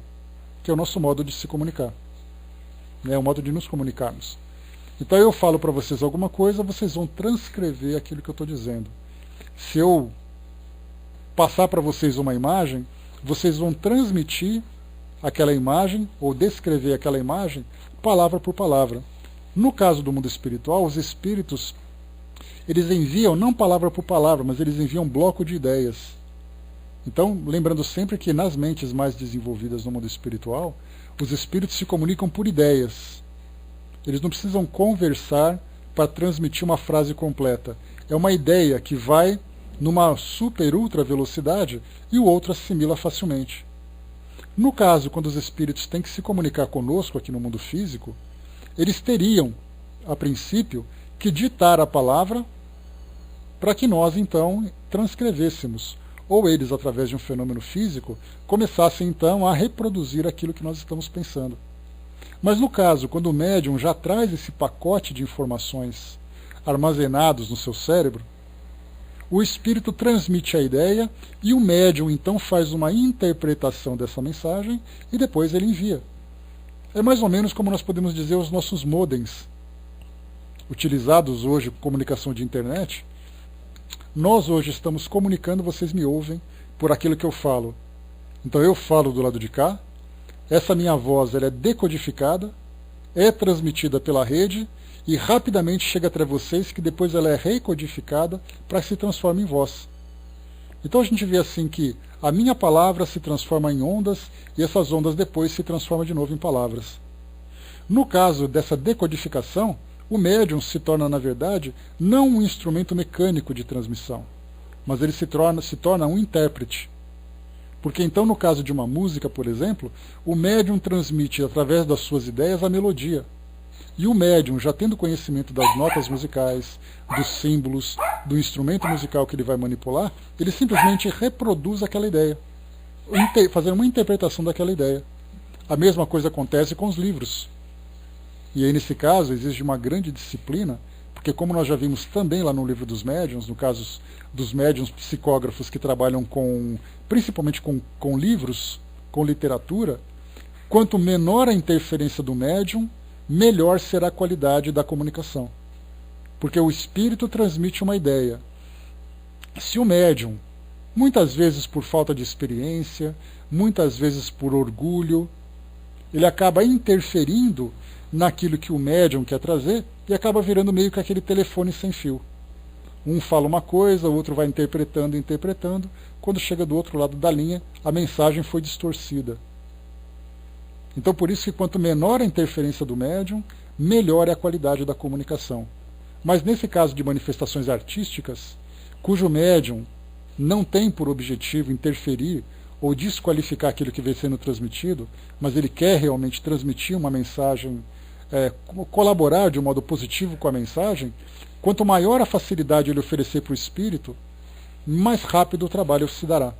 que é o nosso modo de se comunicar, né, o modo de nos comunicarmos. Então eu falo para vocês alguma coisa, vocês vão transcrever aquilo que eu estou dizendo. Se eu passar para vocês uma imagem, vocês vão transmitir aquela imagem, ou descrever aquela imagem, palavra por palavra. No caso do mundo espiritual, os espíritos, eles enviam não palavra por palavra, mas eles enviam bloco de ideias. Então, lembrando sempre que nas mentes mais desenvolvidas no mundo espiritual, os espíritos se comunicam por ideias. Eles não precisam conversar para transmitir uma frase completa. É uma ideia que vai numa super ultra velocidade e o outro assimila facilmente. No caso, quando os espíritos têm que se comunicar conosco aqui no mundo físico, eles teriam, a princípio, que ditar a palavra para que nós, então, transcrevêssemos. Ou eles, através de um fenômeno físico, começassem, então, a reproduzir aquilo que nós estamos pensando. Mas no caso, quando o médium já traz esse pacote de informações armazenados no seu cérebro, o espírito transmite a ideia e o médium então faz uma interpretação dessa mensagem e depois ele envia. É mais ou menos como nós podemos dizer os nossos modems, utilizados hoje por comunicação de internet. Nós hoje estamos comunicando, vocês me ouvem por aquilo que eu falo. Então eu falo do lado de cá, essa minha voz ela é decodificada, é transmitida pela rede e rapidamente chega até vocês, que depois ela é recodificada para que se transforme em voz. Então a gente vê assim que a minha palavra se transforma em ondas e essas ondas depois se transformam de novo em palavras. No caso dessa decodificação, o médium se torna, na verdade, não um instrumento mecânico de transmissão, mas ele se torna um intérprete. Porque então, no caso de uma música, por exemplo, o médium transmite através das suas ideias a melodia. E o médium, já tendo conhecimento das notas musicais, dos símbolos, do instrumento musical que ele vai manipular, ele simplesmente reproduz aquela ideia, fazendo uma interpretação daquela ideia. A mesma coisa acontece com os livros. E aí, nesse caso, exige uma grande disciplina, porque como nós já vimos também lá no livro dos médiuns, no caso dos médiuns psicógrafos que trabalham principalmente com livros, com literatura, quanto menor a interferência do médium, melhor será a qualidade da comunicação. Porque o espírito transmite uma ideia. Se o médium, muitas vezes por falta de experiência, muitas vezes por orgulho, ele acaba interferindo naquilo que o médium quer trazer e acaba virando meio que aquele telefone sem fio. Um fala uma coisa, o outro vai interpretando. Quando chega do outro lado da linha, a mensagem foi distorcida. Então, por isso que quanto menor a interferência do médium, melhor é a qualidade da comunicação. Mas nesse caso de manifestações artísticas, cujo médium não tem por objetivo interferir ou desqualificar aquilo que vem sendo transmitido, mas ele quer realmente transmitir uma mensagem, colaborar de um modo positivo com a mensagem, quanto maior a facilidade ele oferecer para o espírito, mais rápido o trabalho se dará.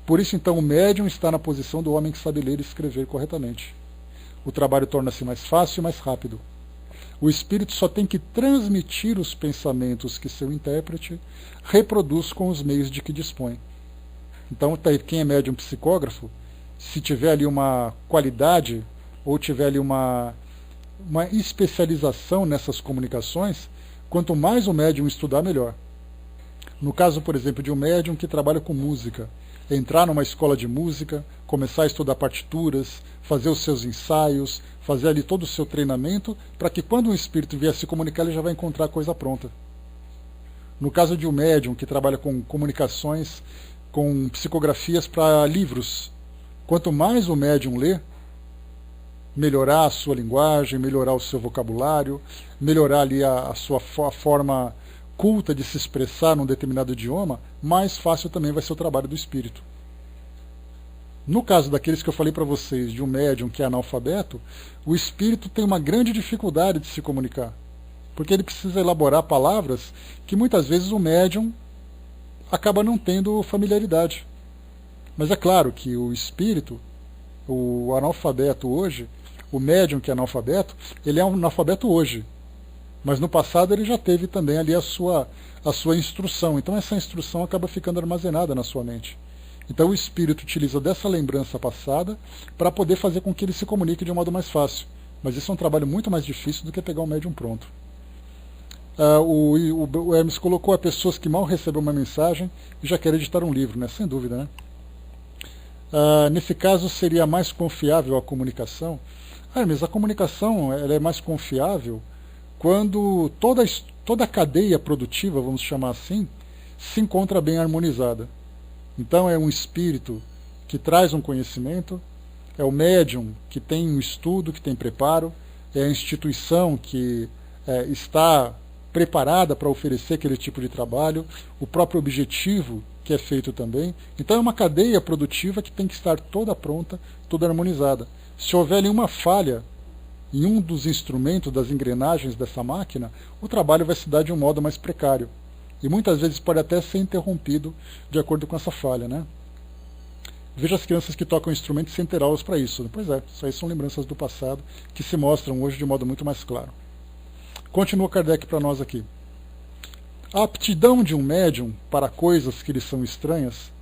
Por isso, então, o médium está na posição do homem que sabe ler e escrever corretamente. O trabalho torna-se mais fácil e mais rápido. O espírito só tem que transmitir os pensamentos que seu intérprete reproduz com os meios de que dispõe. Então, quem é médium psicógrafo, se tiver ali uma qualidade ou tiver ali uma especialização nessas comunicações, quanto mais o médium estudar, melhor. No caso, por exemplo, de um médium que trabalha com música, entrar numa escola de música, começar a estudar partituras, fazer os seus ensaios, fazer ali todo o seu treinamento, para que quando um espírito vier se comunicar, ele já vai encontrar a coisa pronta. No caso de um médium que trabalha com comunicações, com psicografias para livros, quanto mais o médium lê, melhorar a sua linguagem, melhorar o seu vocabulário, melhorar ali a forma culta de se expressar num determinado idioma, mais fácil também vai ser o trabalho do espírito. No caso daqueles que eu falei para vocês, de um médium que é analfabeto, o espírito tem uma grande dificuldade de se comunicar, porque ele precisa elaborar palavras que muitas vezes o médium acaba não tendo familiaridade. Mas é claro que o espírito, o analfabeto hoje, o médium que é analfabeto, ele é um analfabeto hoje. Mas no passado ele já teve também ali a sua instrução. Então essa instrução acaba ficando armazenada na sua mente. Então o espírito utiliza dessa lembrança passada para poder fazer com que ele se comunique de um modo mais fácil. Mas isso é um trabalho muito mais difícil do que pegar um médium pronto. O Hermes colocou a pessoas que mal recebem uma mensagem e já querem editar um livro, né? Sem dúvida, né? Nesse caso seria mais confiável a comunicação? Hermes, a comunicação ela é mais confiável quando toda a cadeia produtiva, vamos chamar assim, se encontra bem harmonizada. Então é um espírito que traz um conhecimento, é o médium que tem um estudo, que tem preparo, é a instituição que está preparada para oferecer aquele tipo de trabalho, o próprio objetivo que é feito também. Então é uma cadeia produtiva que tem que estar toda pronta, toda harmonizada. Se houver nenhuma falha em um dos instrumentos, das engrenagens dessa máquina, o trabalho vai se dar de um modo mais precário. E muitas vezes pode até ser interrompido de acordo com essa falha, né? Veja as crianças que tocam instrumentos sem ter aulas para isso. Pois é, isso aí são lembranças do passado que se mostram hoje de modo muito mais claro. Continua Kardec para nós aqui. A aptidão de um médium para coisas que lhe são estranhas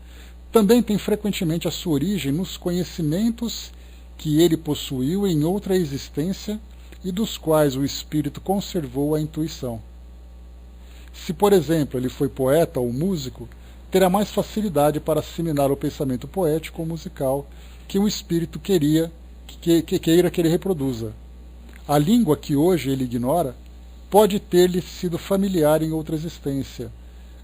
também tem frequentemente a sua origem nos conhecimentos que ele possuiu em outra existência e dos quais o espírito conservou a intuição. Se, por exemplo, ele foi poeta ou músico, terá mais facilidade para assimilar o pensamento poético ou musical que o espírito queira que ele reproduza. A língua que hoje ele ignora pode ter-lhe sido familiar em outra existência.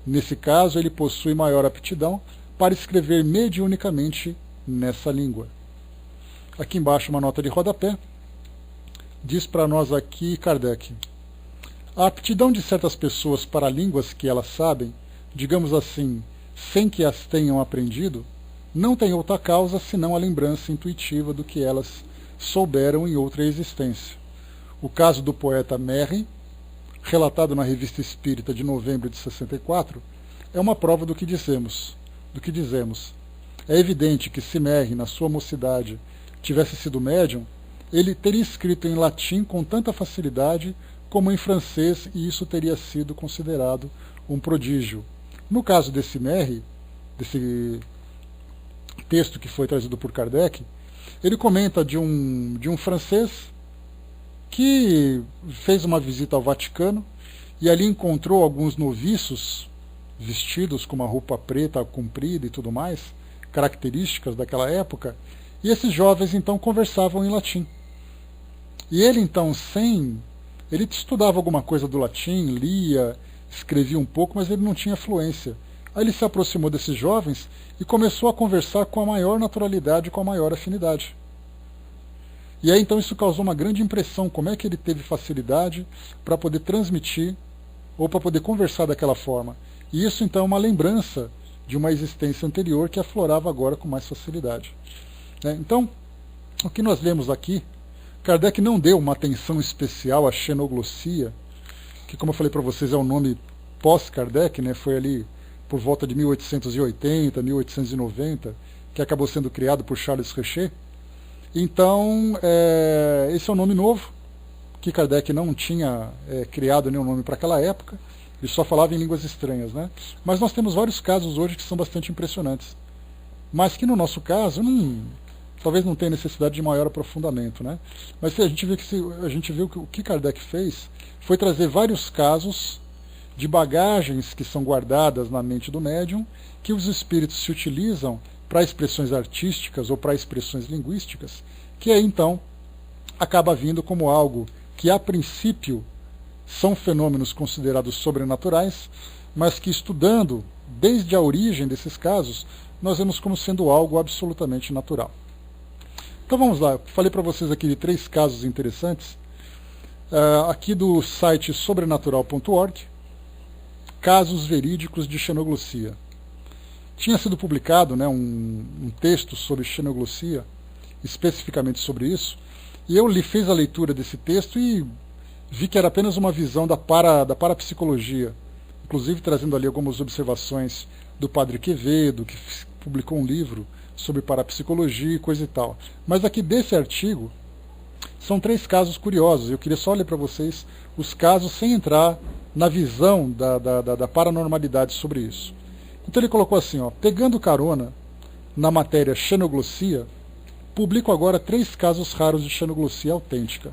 Nesse caso, ele possui maior aptidão para escrever mediunicamente nessa língua. Aqui embaixo uma nota de rodapé. Diz para nós aqui Kardec. A aptidão de certas pessoas para línguas que elas sabem, digamos assim, sem que as tenham aprendido, não tem outra causa senão a lembrança intuitiva do que elas souberam em outra existência. O caso do poeta Merry, relatado na Revista Espírita de novembro de 64, é uma prova do que dizemos. É evidente que se Merry, na sua mocidade, tivesse sido médium, ele teria escrito em latim com tanta facilidade como em francês, e isso teria sido considerado um prodígio. No caso desse Merry, desse texto que foi trazido por Kardec, ele comenta de um francês que fez uma visita ao Vaticano e ali encontrou alguns noviços vestidos com uma roupa preta comprida e tudo mais, características daquela época, e esses jovens então conversavam em latim. E ele então, ele estudava alguma coisa do latim, lia, escrevia um pouco, mas ele não tinha fluência. Aí ele se aproximou desses jovens e começou a conversar com a maior naturalidade, com a maior afinidade. E aí então isso causou uma grande impressão, como é que ele teve facilidade para poder transmitir ou para poder conversar daquela forma. E isso então é uma lembrança de uma existência anterior que aflorava agora com mais facilidade. Então, o que nós lemos aqui, Kardec não deu uma atenção especial à xenoglossia, que, como eu falei para vocês, é um nome pós-Kardec, foi ali por volta de 1880, 1890, que acabou sendo criado por Charles Richer. Então, esse é um nome novo, que Kardec não tinha criado nenhum nome para aquela época, ele só falava em línguas estranhas. Mas nós temos vários casos hoje que são bastante impressionantes, mas que no nosso caso talvez não tenha necessidade de maior aprofundamento. Mas a gente viu que o que Kardec fez foi trazer vários casos de bagagens que são guardadas na mente do médium, que os espíritos se utilizam para expressões artísticas ou para expressões linguísticas, que aí então acaba vindo como algo que a princípio são fenômenos considerados sobrenaturais, mas que estudando desde a origem desses casos, nós vemos como sendo algo absolutamente natural. Então vamos lá, falei para vocês aqui de 3 casos interessantes, aqui do site sobrenatural.org, casos verídicos de xenoglossia. Tinha sido publicado um texto sobre xenoglossia, especificamente sobre isso, e eu fiz a leitura desse texto e vi que era apenas uma visão da parapsicologia, inclusive trazendo ali algumas observações do Padre Quevedo, que publicou um livro sobre parapsicologia e coisa e tal. Mas aqui desse artigo, são 3 casos curiosos. Eu queria só ler para vocês os casos sem entrar na visão da paranormalidade sobre isso. Então ele colocou assim, pegando carona na matéria xenoglossia, publico agora 3 casos raros de xenoglossia autêntica.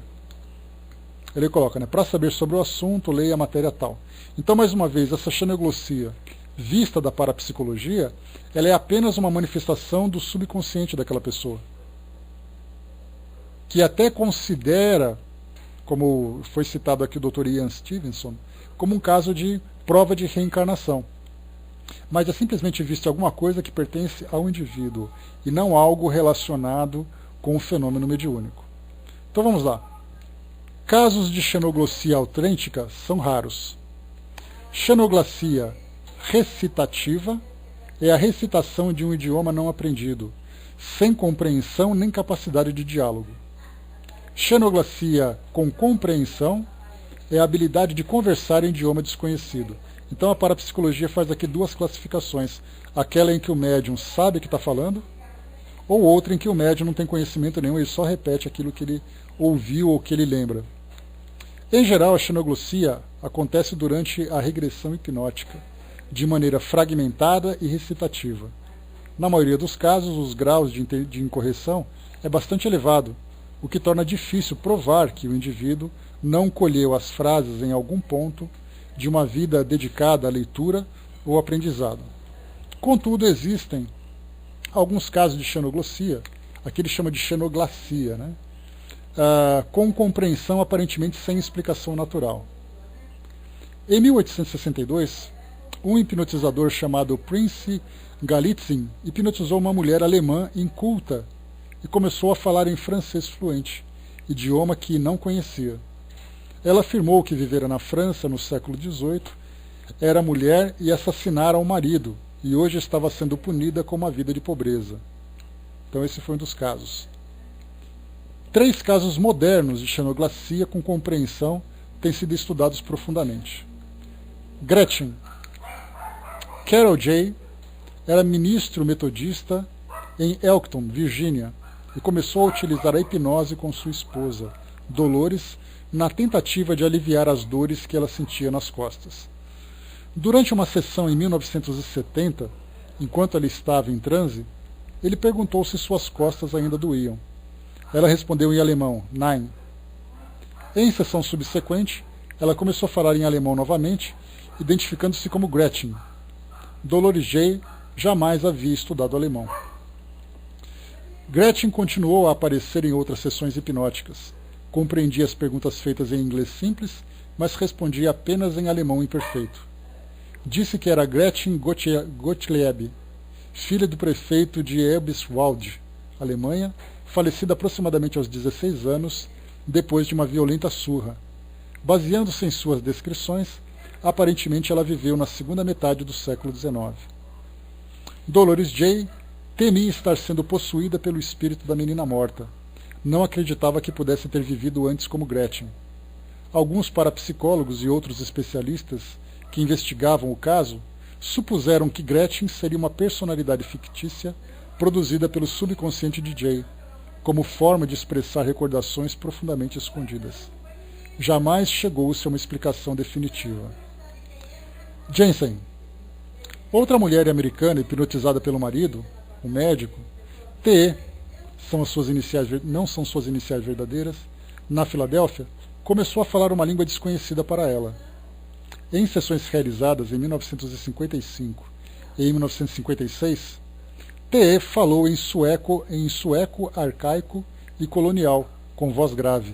Ele coloca, para saber sobre o assunto, leia a matéria tal. Então, mais uma vez, essa xenoglossia vista da parapsicologia, ela é apenas uma manifestação do subconsciente daquela pessoa, que até considera, como foi citado aqui o Dr. Ian Stevenson, como um caso de prova de reencarnação. Mas é simplesmente visto alguma coisa que pertence ao indivíduo, e não algo relacionado com o fenômeno mediúnico. Então vamos lá. Casos de xenoglossia autêntica são raros. Xenoglossia recitativa é a recitação de um idioma não aprendido, sem compreensão nem capacidade de diálogo. Xenoglossia com compreensão é a habilidade de conversar em idioma desconhecido. Então a parapsicologia faz aqui 2 classificações. Aquela em que o médium sabe que está falando, ou outra em que o médium não tem conhecimento nenhum, ele só repete aquilo que ele ouviu ou que ele lembra. Em geral, a xenoglossia acontece durante a regressão hipnótica, de maneira fragmentada e recitativa. Na maioria dos casos, os graus de incorreção é bastante elevado, o que torna difícil provar que o indivíduo não colheu as frases em algum ponto de uma vida dedicada à leitura ou aprendizado. Contudo, existem alguns casos de xenoglossia, aqui ele chama de xenoglacia, com compreensão aparentemente sem explicação natural. Em 1862, um hipnotizador chamado Prince Galitzin hipnotizou uma mulher alemã inculta e começou a falar em francês fluente, idioma que não conhecia. Ela afirmou que vivera na França no século XVIII, era mulher e assassinara o marido, e hoje estava sendo punida com uma vida de pobreza. Então esse foi um dos casos. 3 casos modernos de xenoglacia com compreensão têm sido estudados profundamente. Gretchen. Carol J. era ministro metodista em Elkton, Virgínia, e começou a utilizar a hipnose com sua esposa, Dolores, na tentativa de aliviar as dores que ela sentia nas costas. Durante uma sessão em 1970, enquanto ela estava em transe, ele perguntou se suas costas ainda doíam. Ela respondeu em alemão, Nein. Em sessão subsequente, ela começou a falar em alemão novamente, identificando-se como Gretchen. Dolores J. jamais havia estudado alemão. Gretchen continuou a aparecer em outras sessões hipnóticas. Compreendia as perguntas feitas em inglês simples, mas respondia apenas em alemão imperfeito. Disse que era Gretchen Gottlieb, filha do prefeito de Eberswalde, Alemanha, falecida aproximadamente aos 16 anos, depois de uma violenta surra. Baseando-se em suas descrições, aparentemente ela viveu na segunda metade do século XIX. Dolores J. temia estar sendo possuída pelo espírito da menina morta. Não acreditava que pudesse ter vivido antes como Gretchen. Alguns parapsicólogos e outros especialistas que investigavam o caso supuseram que Gretchen seria uma personalidade fictícia produzida pelo subconsciente de Jay, como forma de expressar recordações profundamente escondidas. Jamais chegou-se a uma explicação definitiva. Jensen. Outra mulher americana hipnotizada pelo marido, o médico, TE, não são suas iniciais verdadeiras, na Filadélfia, começou a falar uma língua desconhecida para ela. Em sessões realizadas em 1955 e em 1956, TE falou em sueco arcaico e colonial, com voz grave.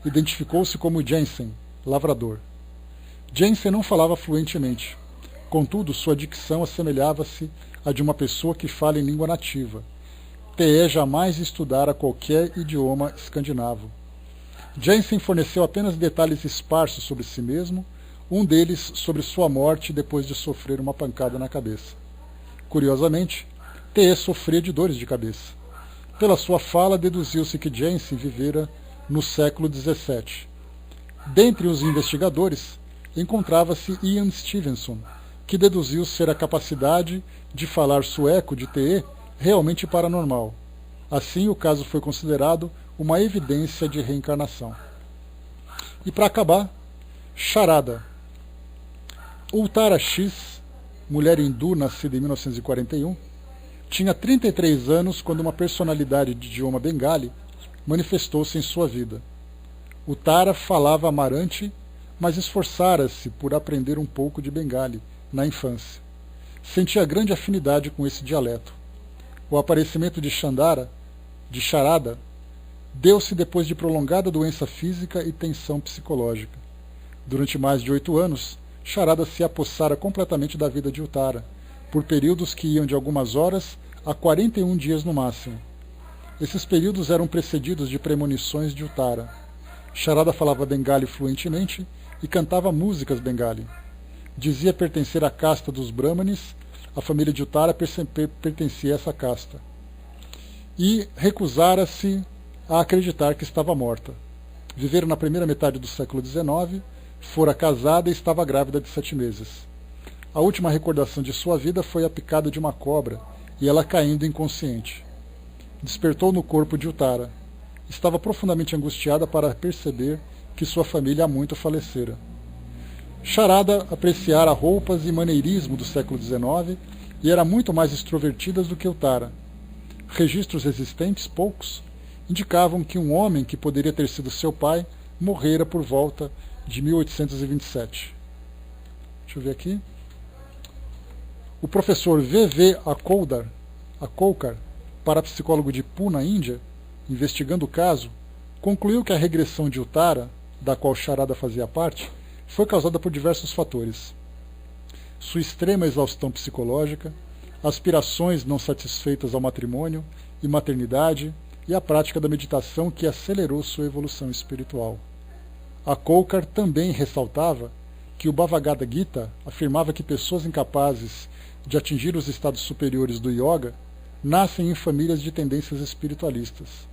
Identificou-se como Jensen, lavrador. Jensen não falava fluentemente. Contudo, sua dicção assemelhava-se à de uma pessoa que fala em língua nativa. TE jamais estudara qualquer idioma escandinavo. Jensen forneceu apenas detalhes esparsos sobre si mesmo, um deles sobre sua morte depois de sofrer uma pancada na cabeça. Curiosamente, TE sofria de dores de cabeça. Pela sua fala, deduziu-se que Jensen vivera no século XVII. Dentre os investigadores, encontrava-se Ian Stevenson, que deduziu ser a capacidade de falar sueco de TE realmente paranormal. Assim, o caso foi considerado uma evidência de reencarnação. E para acabar, Charada. Uttara X, mulher hindu nascida em 1941, tinha 33 anos quando uma personalidade de idioma bengali manifestou-se em sua vida. Uttara falava amarante, mas esforçara-se por aprender um pouco de bengali na infância. Sentia grande afinidade com esse dialeto. O aparecimento de Charada, deu-se depois de prolongada doença física e tensão psicológica. Durante mais de 8 anos, Charada se apossara completamente da vida de Uttara, por períodos que iam de algumas horas a 41 dias no máximo. Esses períodos eram precedidos de premonições de Uttara. Charada falava bengali fluentemente e cantava músicas bengali. Dizia pertencer à casta dos Brahmanes, a família de Uttara pertencia a essa casta. E recusara-se a acreditar que estava morta. Vivera na primeira metade do século XIX, fora casada e estava grávida de 7 meses. A última recordação de sua vida foi a picada de uma cobra e ela caindo inconsciente. Despertou no corpo de Uttara. Estava profundamente angustiada para perceber que sua família há muito falecera. Charada apreciara roupas e maneirismo do século XIX e era muito mais extrovertida do que Uttara. Registros existentes, poucos, indicavam que um homem que poderia ter sido seu pai morrera por volta de 1827. Deixa eu ver aqui. O professor V.V. Akolkar, parapsicólogo de Pune, Índia, investigando o caso, concluiu que a regressão de Uttara, da qual Charada fazia parte, foi causada por diversos fatores. Sua extrema exaustão psicológica, aspirações não satisfeitas ao matrimônio e maternidade e a prática da meditação que acelerou sua evolução espiritual. Akolkar também ressaltava que o Bhagavad Gita afirmava que pessoas incapazes de atingir os estados superiores do yoga nascem em famílias de tendências espiritualistas.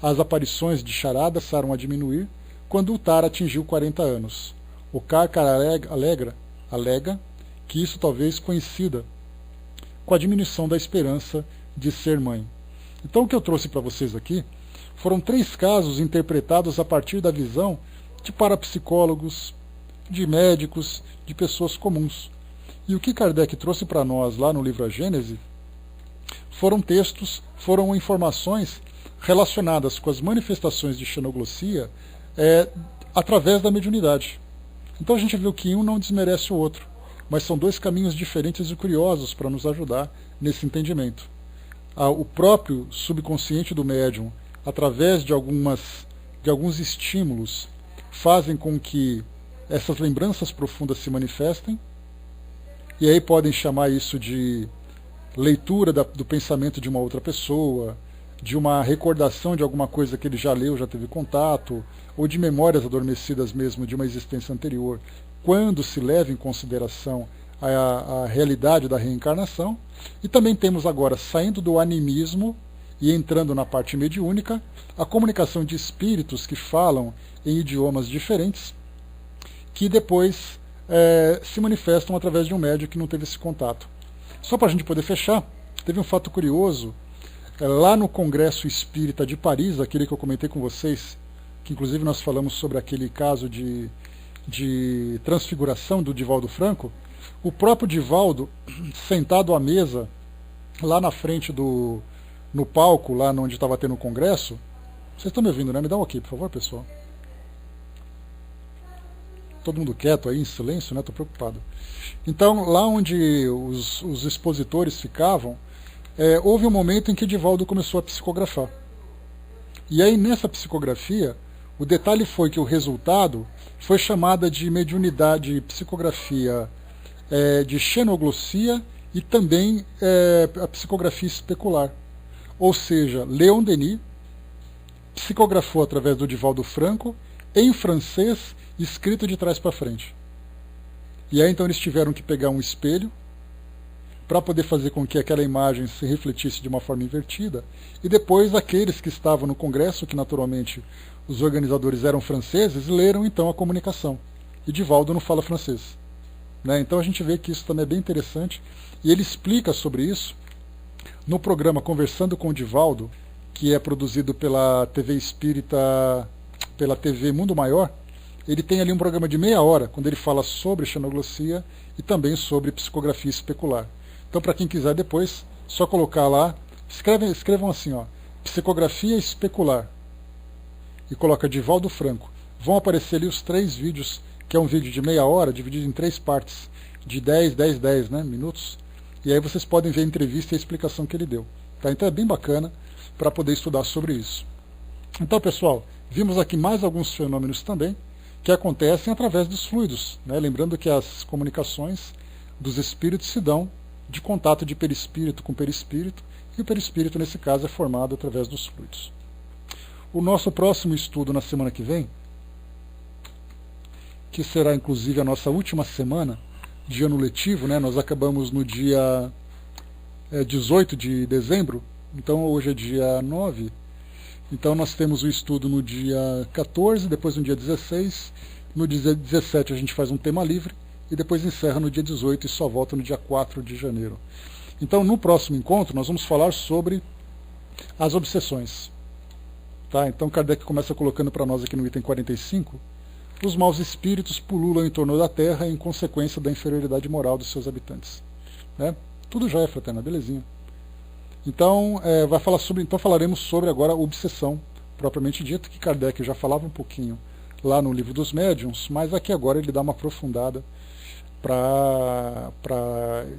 As aparições de Charada passaram a diminuir quando Uttara atingiu 40 anos. O Karkar alega que isso talvez coincida com a diminuição da esperança de ser mãe. Então o que eu trouxe para vocês aqui foram 3 casos interpretados a partir da visão de parapsicólogos, de médicos, de pessoas comuns. E o que Kardec trouxe para nós lá no livro A Gênese foram textos, foram informações relacionadas com as manifestações de xenoglossia através da mediunidade. Então a gente viu que um não desmerece o outro, mas são dois caminhos diferentes e curiosos para nos ajudar nesse entendimento. O próprio subconsciente do médium, através de alguns estímulos, fazem com que essas lembranças profundas se manifestem, e aí podem chamar isso de leitura do pensamento de uma outra pessoa, de uma recordação de alguma coisa que ele já leu, já teve contato, ou de memórias adormecidas mesmo de uma existência anterior, quando se leva em consideração a realidade da reencarnação. E também temos agora, saindo do animismo e entrando na parte mediúnica, a comunicação de espíritos que falam em idiomas diferentes, que depois se manifestam através de um médium que não teve esse contato. Só para a gente poder fechar, teve um fato curioso, lá no Congresso Espírita de Paris, aquele que eu comentei com vocês, que inclusive nós falamos sobre aquele caso de transfiguração do Divaldo Franco, o próprio Divaldo, sentado à mesa, lá na frente no palco, lá onde estava tendo o congresso. Vocês estão me ouvindo, né? Me dá um ok, por favor, pessoal. Todo mundo quieto aí, em silêncio, né? Estou preocupado. Então, lá onde os expositores ficavam, houve um momento em que Divaldo começou a psicografar. E aí, nessa psicografia, o detalhe foi que o resultado foi chamada de mediunidade, psicografia de xenoglossia e também a psicografia especular. Ou seja, Leon Denis psicografou através do Divaldo Franco, em francês, escrito de trás para frente. E aí então eles tiveram que pegar um espelho para poder fazer com que aquela imagem se refletisse de uma forma invertida, e depois aqueles que estavam no congresso, que naturalmente os organizadores eram franceses, leram então a comunicação. E Divaldo não fala francês. Então a gente vê que isso também é bem interessante, e ele explica sobre isso no programa Conversando com o Divaldo, que é produzido pela TV Espírita, pela TV Mundo Maior. Ele tem ali um programa de meia hora, quando ele fala sobre xenoglossia e também sobre psicografia especular. Então, para quem quiser depois, só colocar lá, escrevam assim, psicografia especular, e coloca Divaldo Franco. Vão aparecer ali os 3 vídeos, que é um vídeo de meia hora, dividido em 3 partes, de 10, minutos, e aí vocês podem ver a entrevista e a explicação que ele deu. Tá? Então é bem bacana para poder estudar sobre isso. Então, pessoal, vimos aqui mais alguns fenômenos também, que acontecem através dos fluidos, lembrando que as comunicações dos espíritos se dão de contato de perispírito com perispírito, e o perispírito, nesse caso, é formado através dos fluidos. O nosso próximo estudo na semana que vem, que será inclusive a nossa última semana de ano letivo, nós acabamos no dia 18 de dezembro, então hoje é dia 9, então nós temos o estudo no dia 14, depois no dia 16, no dia 17 a gente faz um tema livre, e depois encerra no dia 18 e só volta no dia 4 de janeiro. Então, no próximo encontro, nós vamos falar sobre as obsessões. Tá? Então, Kardec começa colocando para nós aqui no item 45, os maus espíritos pululam em torno da Terra em consequência da inferioridade moral dos seus habitantes. Tudo já é, fraterna, belezinha. Então, falaremos sobre agora a obsessão, propriamente dito, que Kardec já falava um pouquinho lá no Livro dos Médiuns, mas aqui agora ele dá uma aprofundada para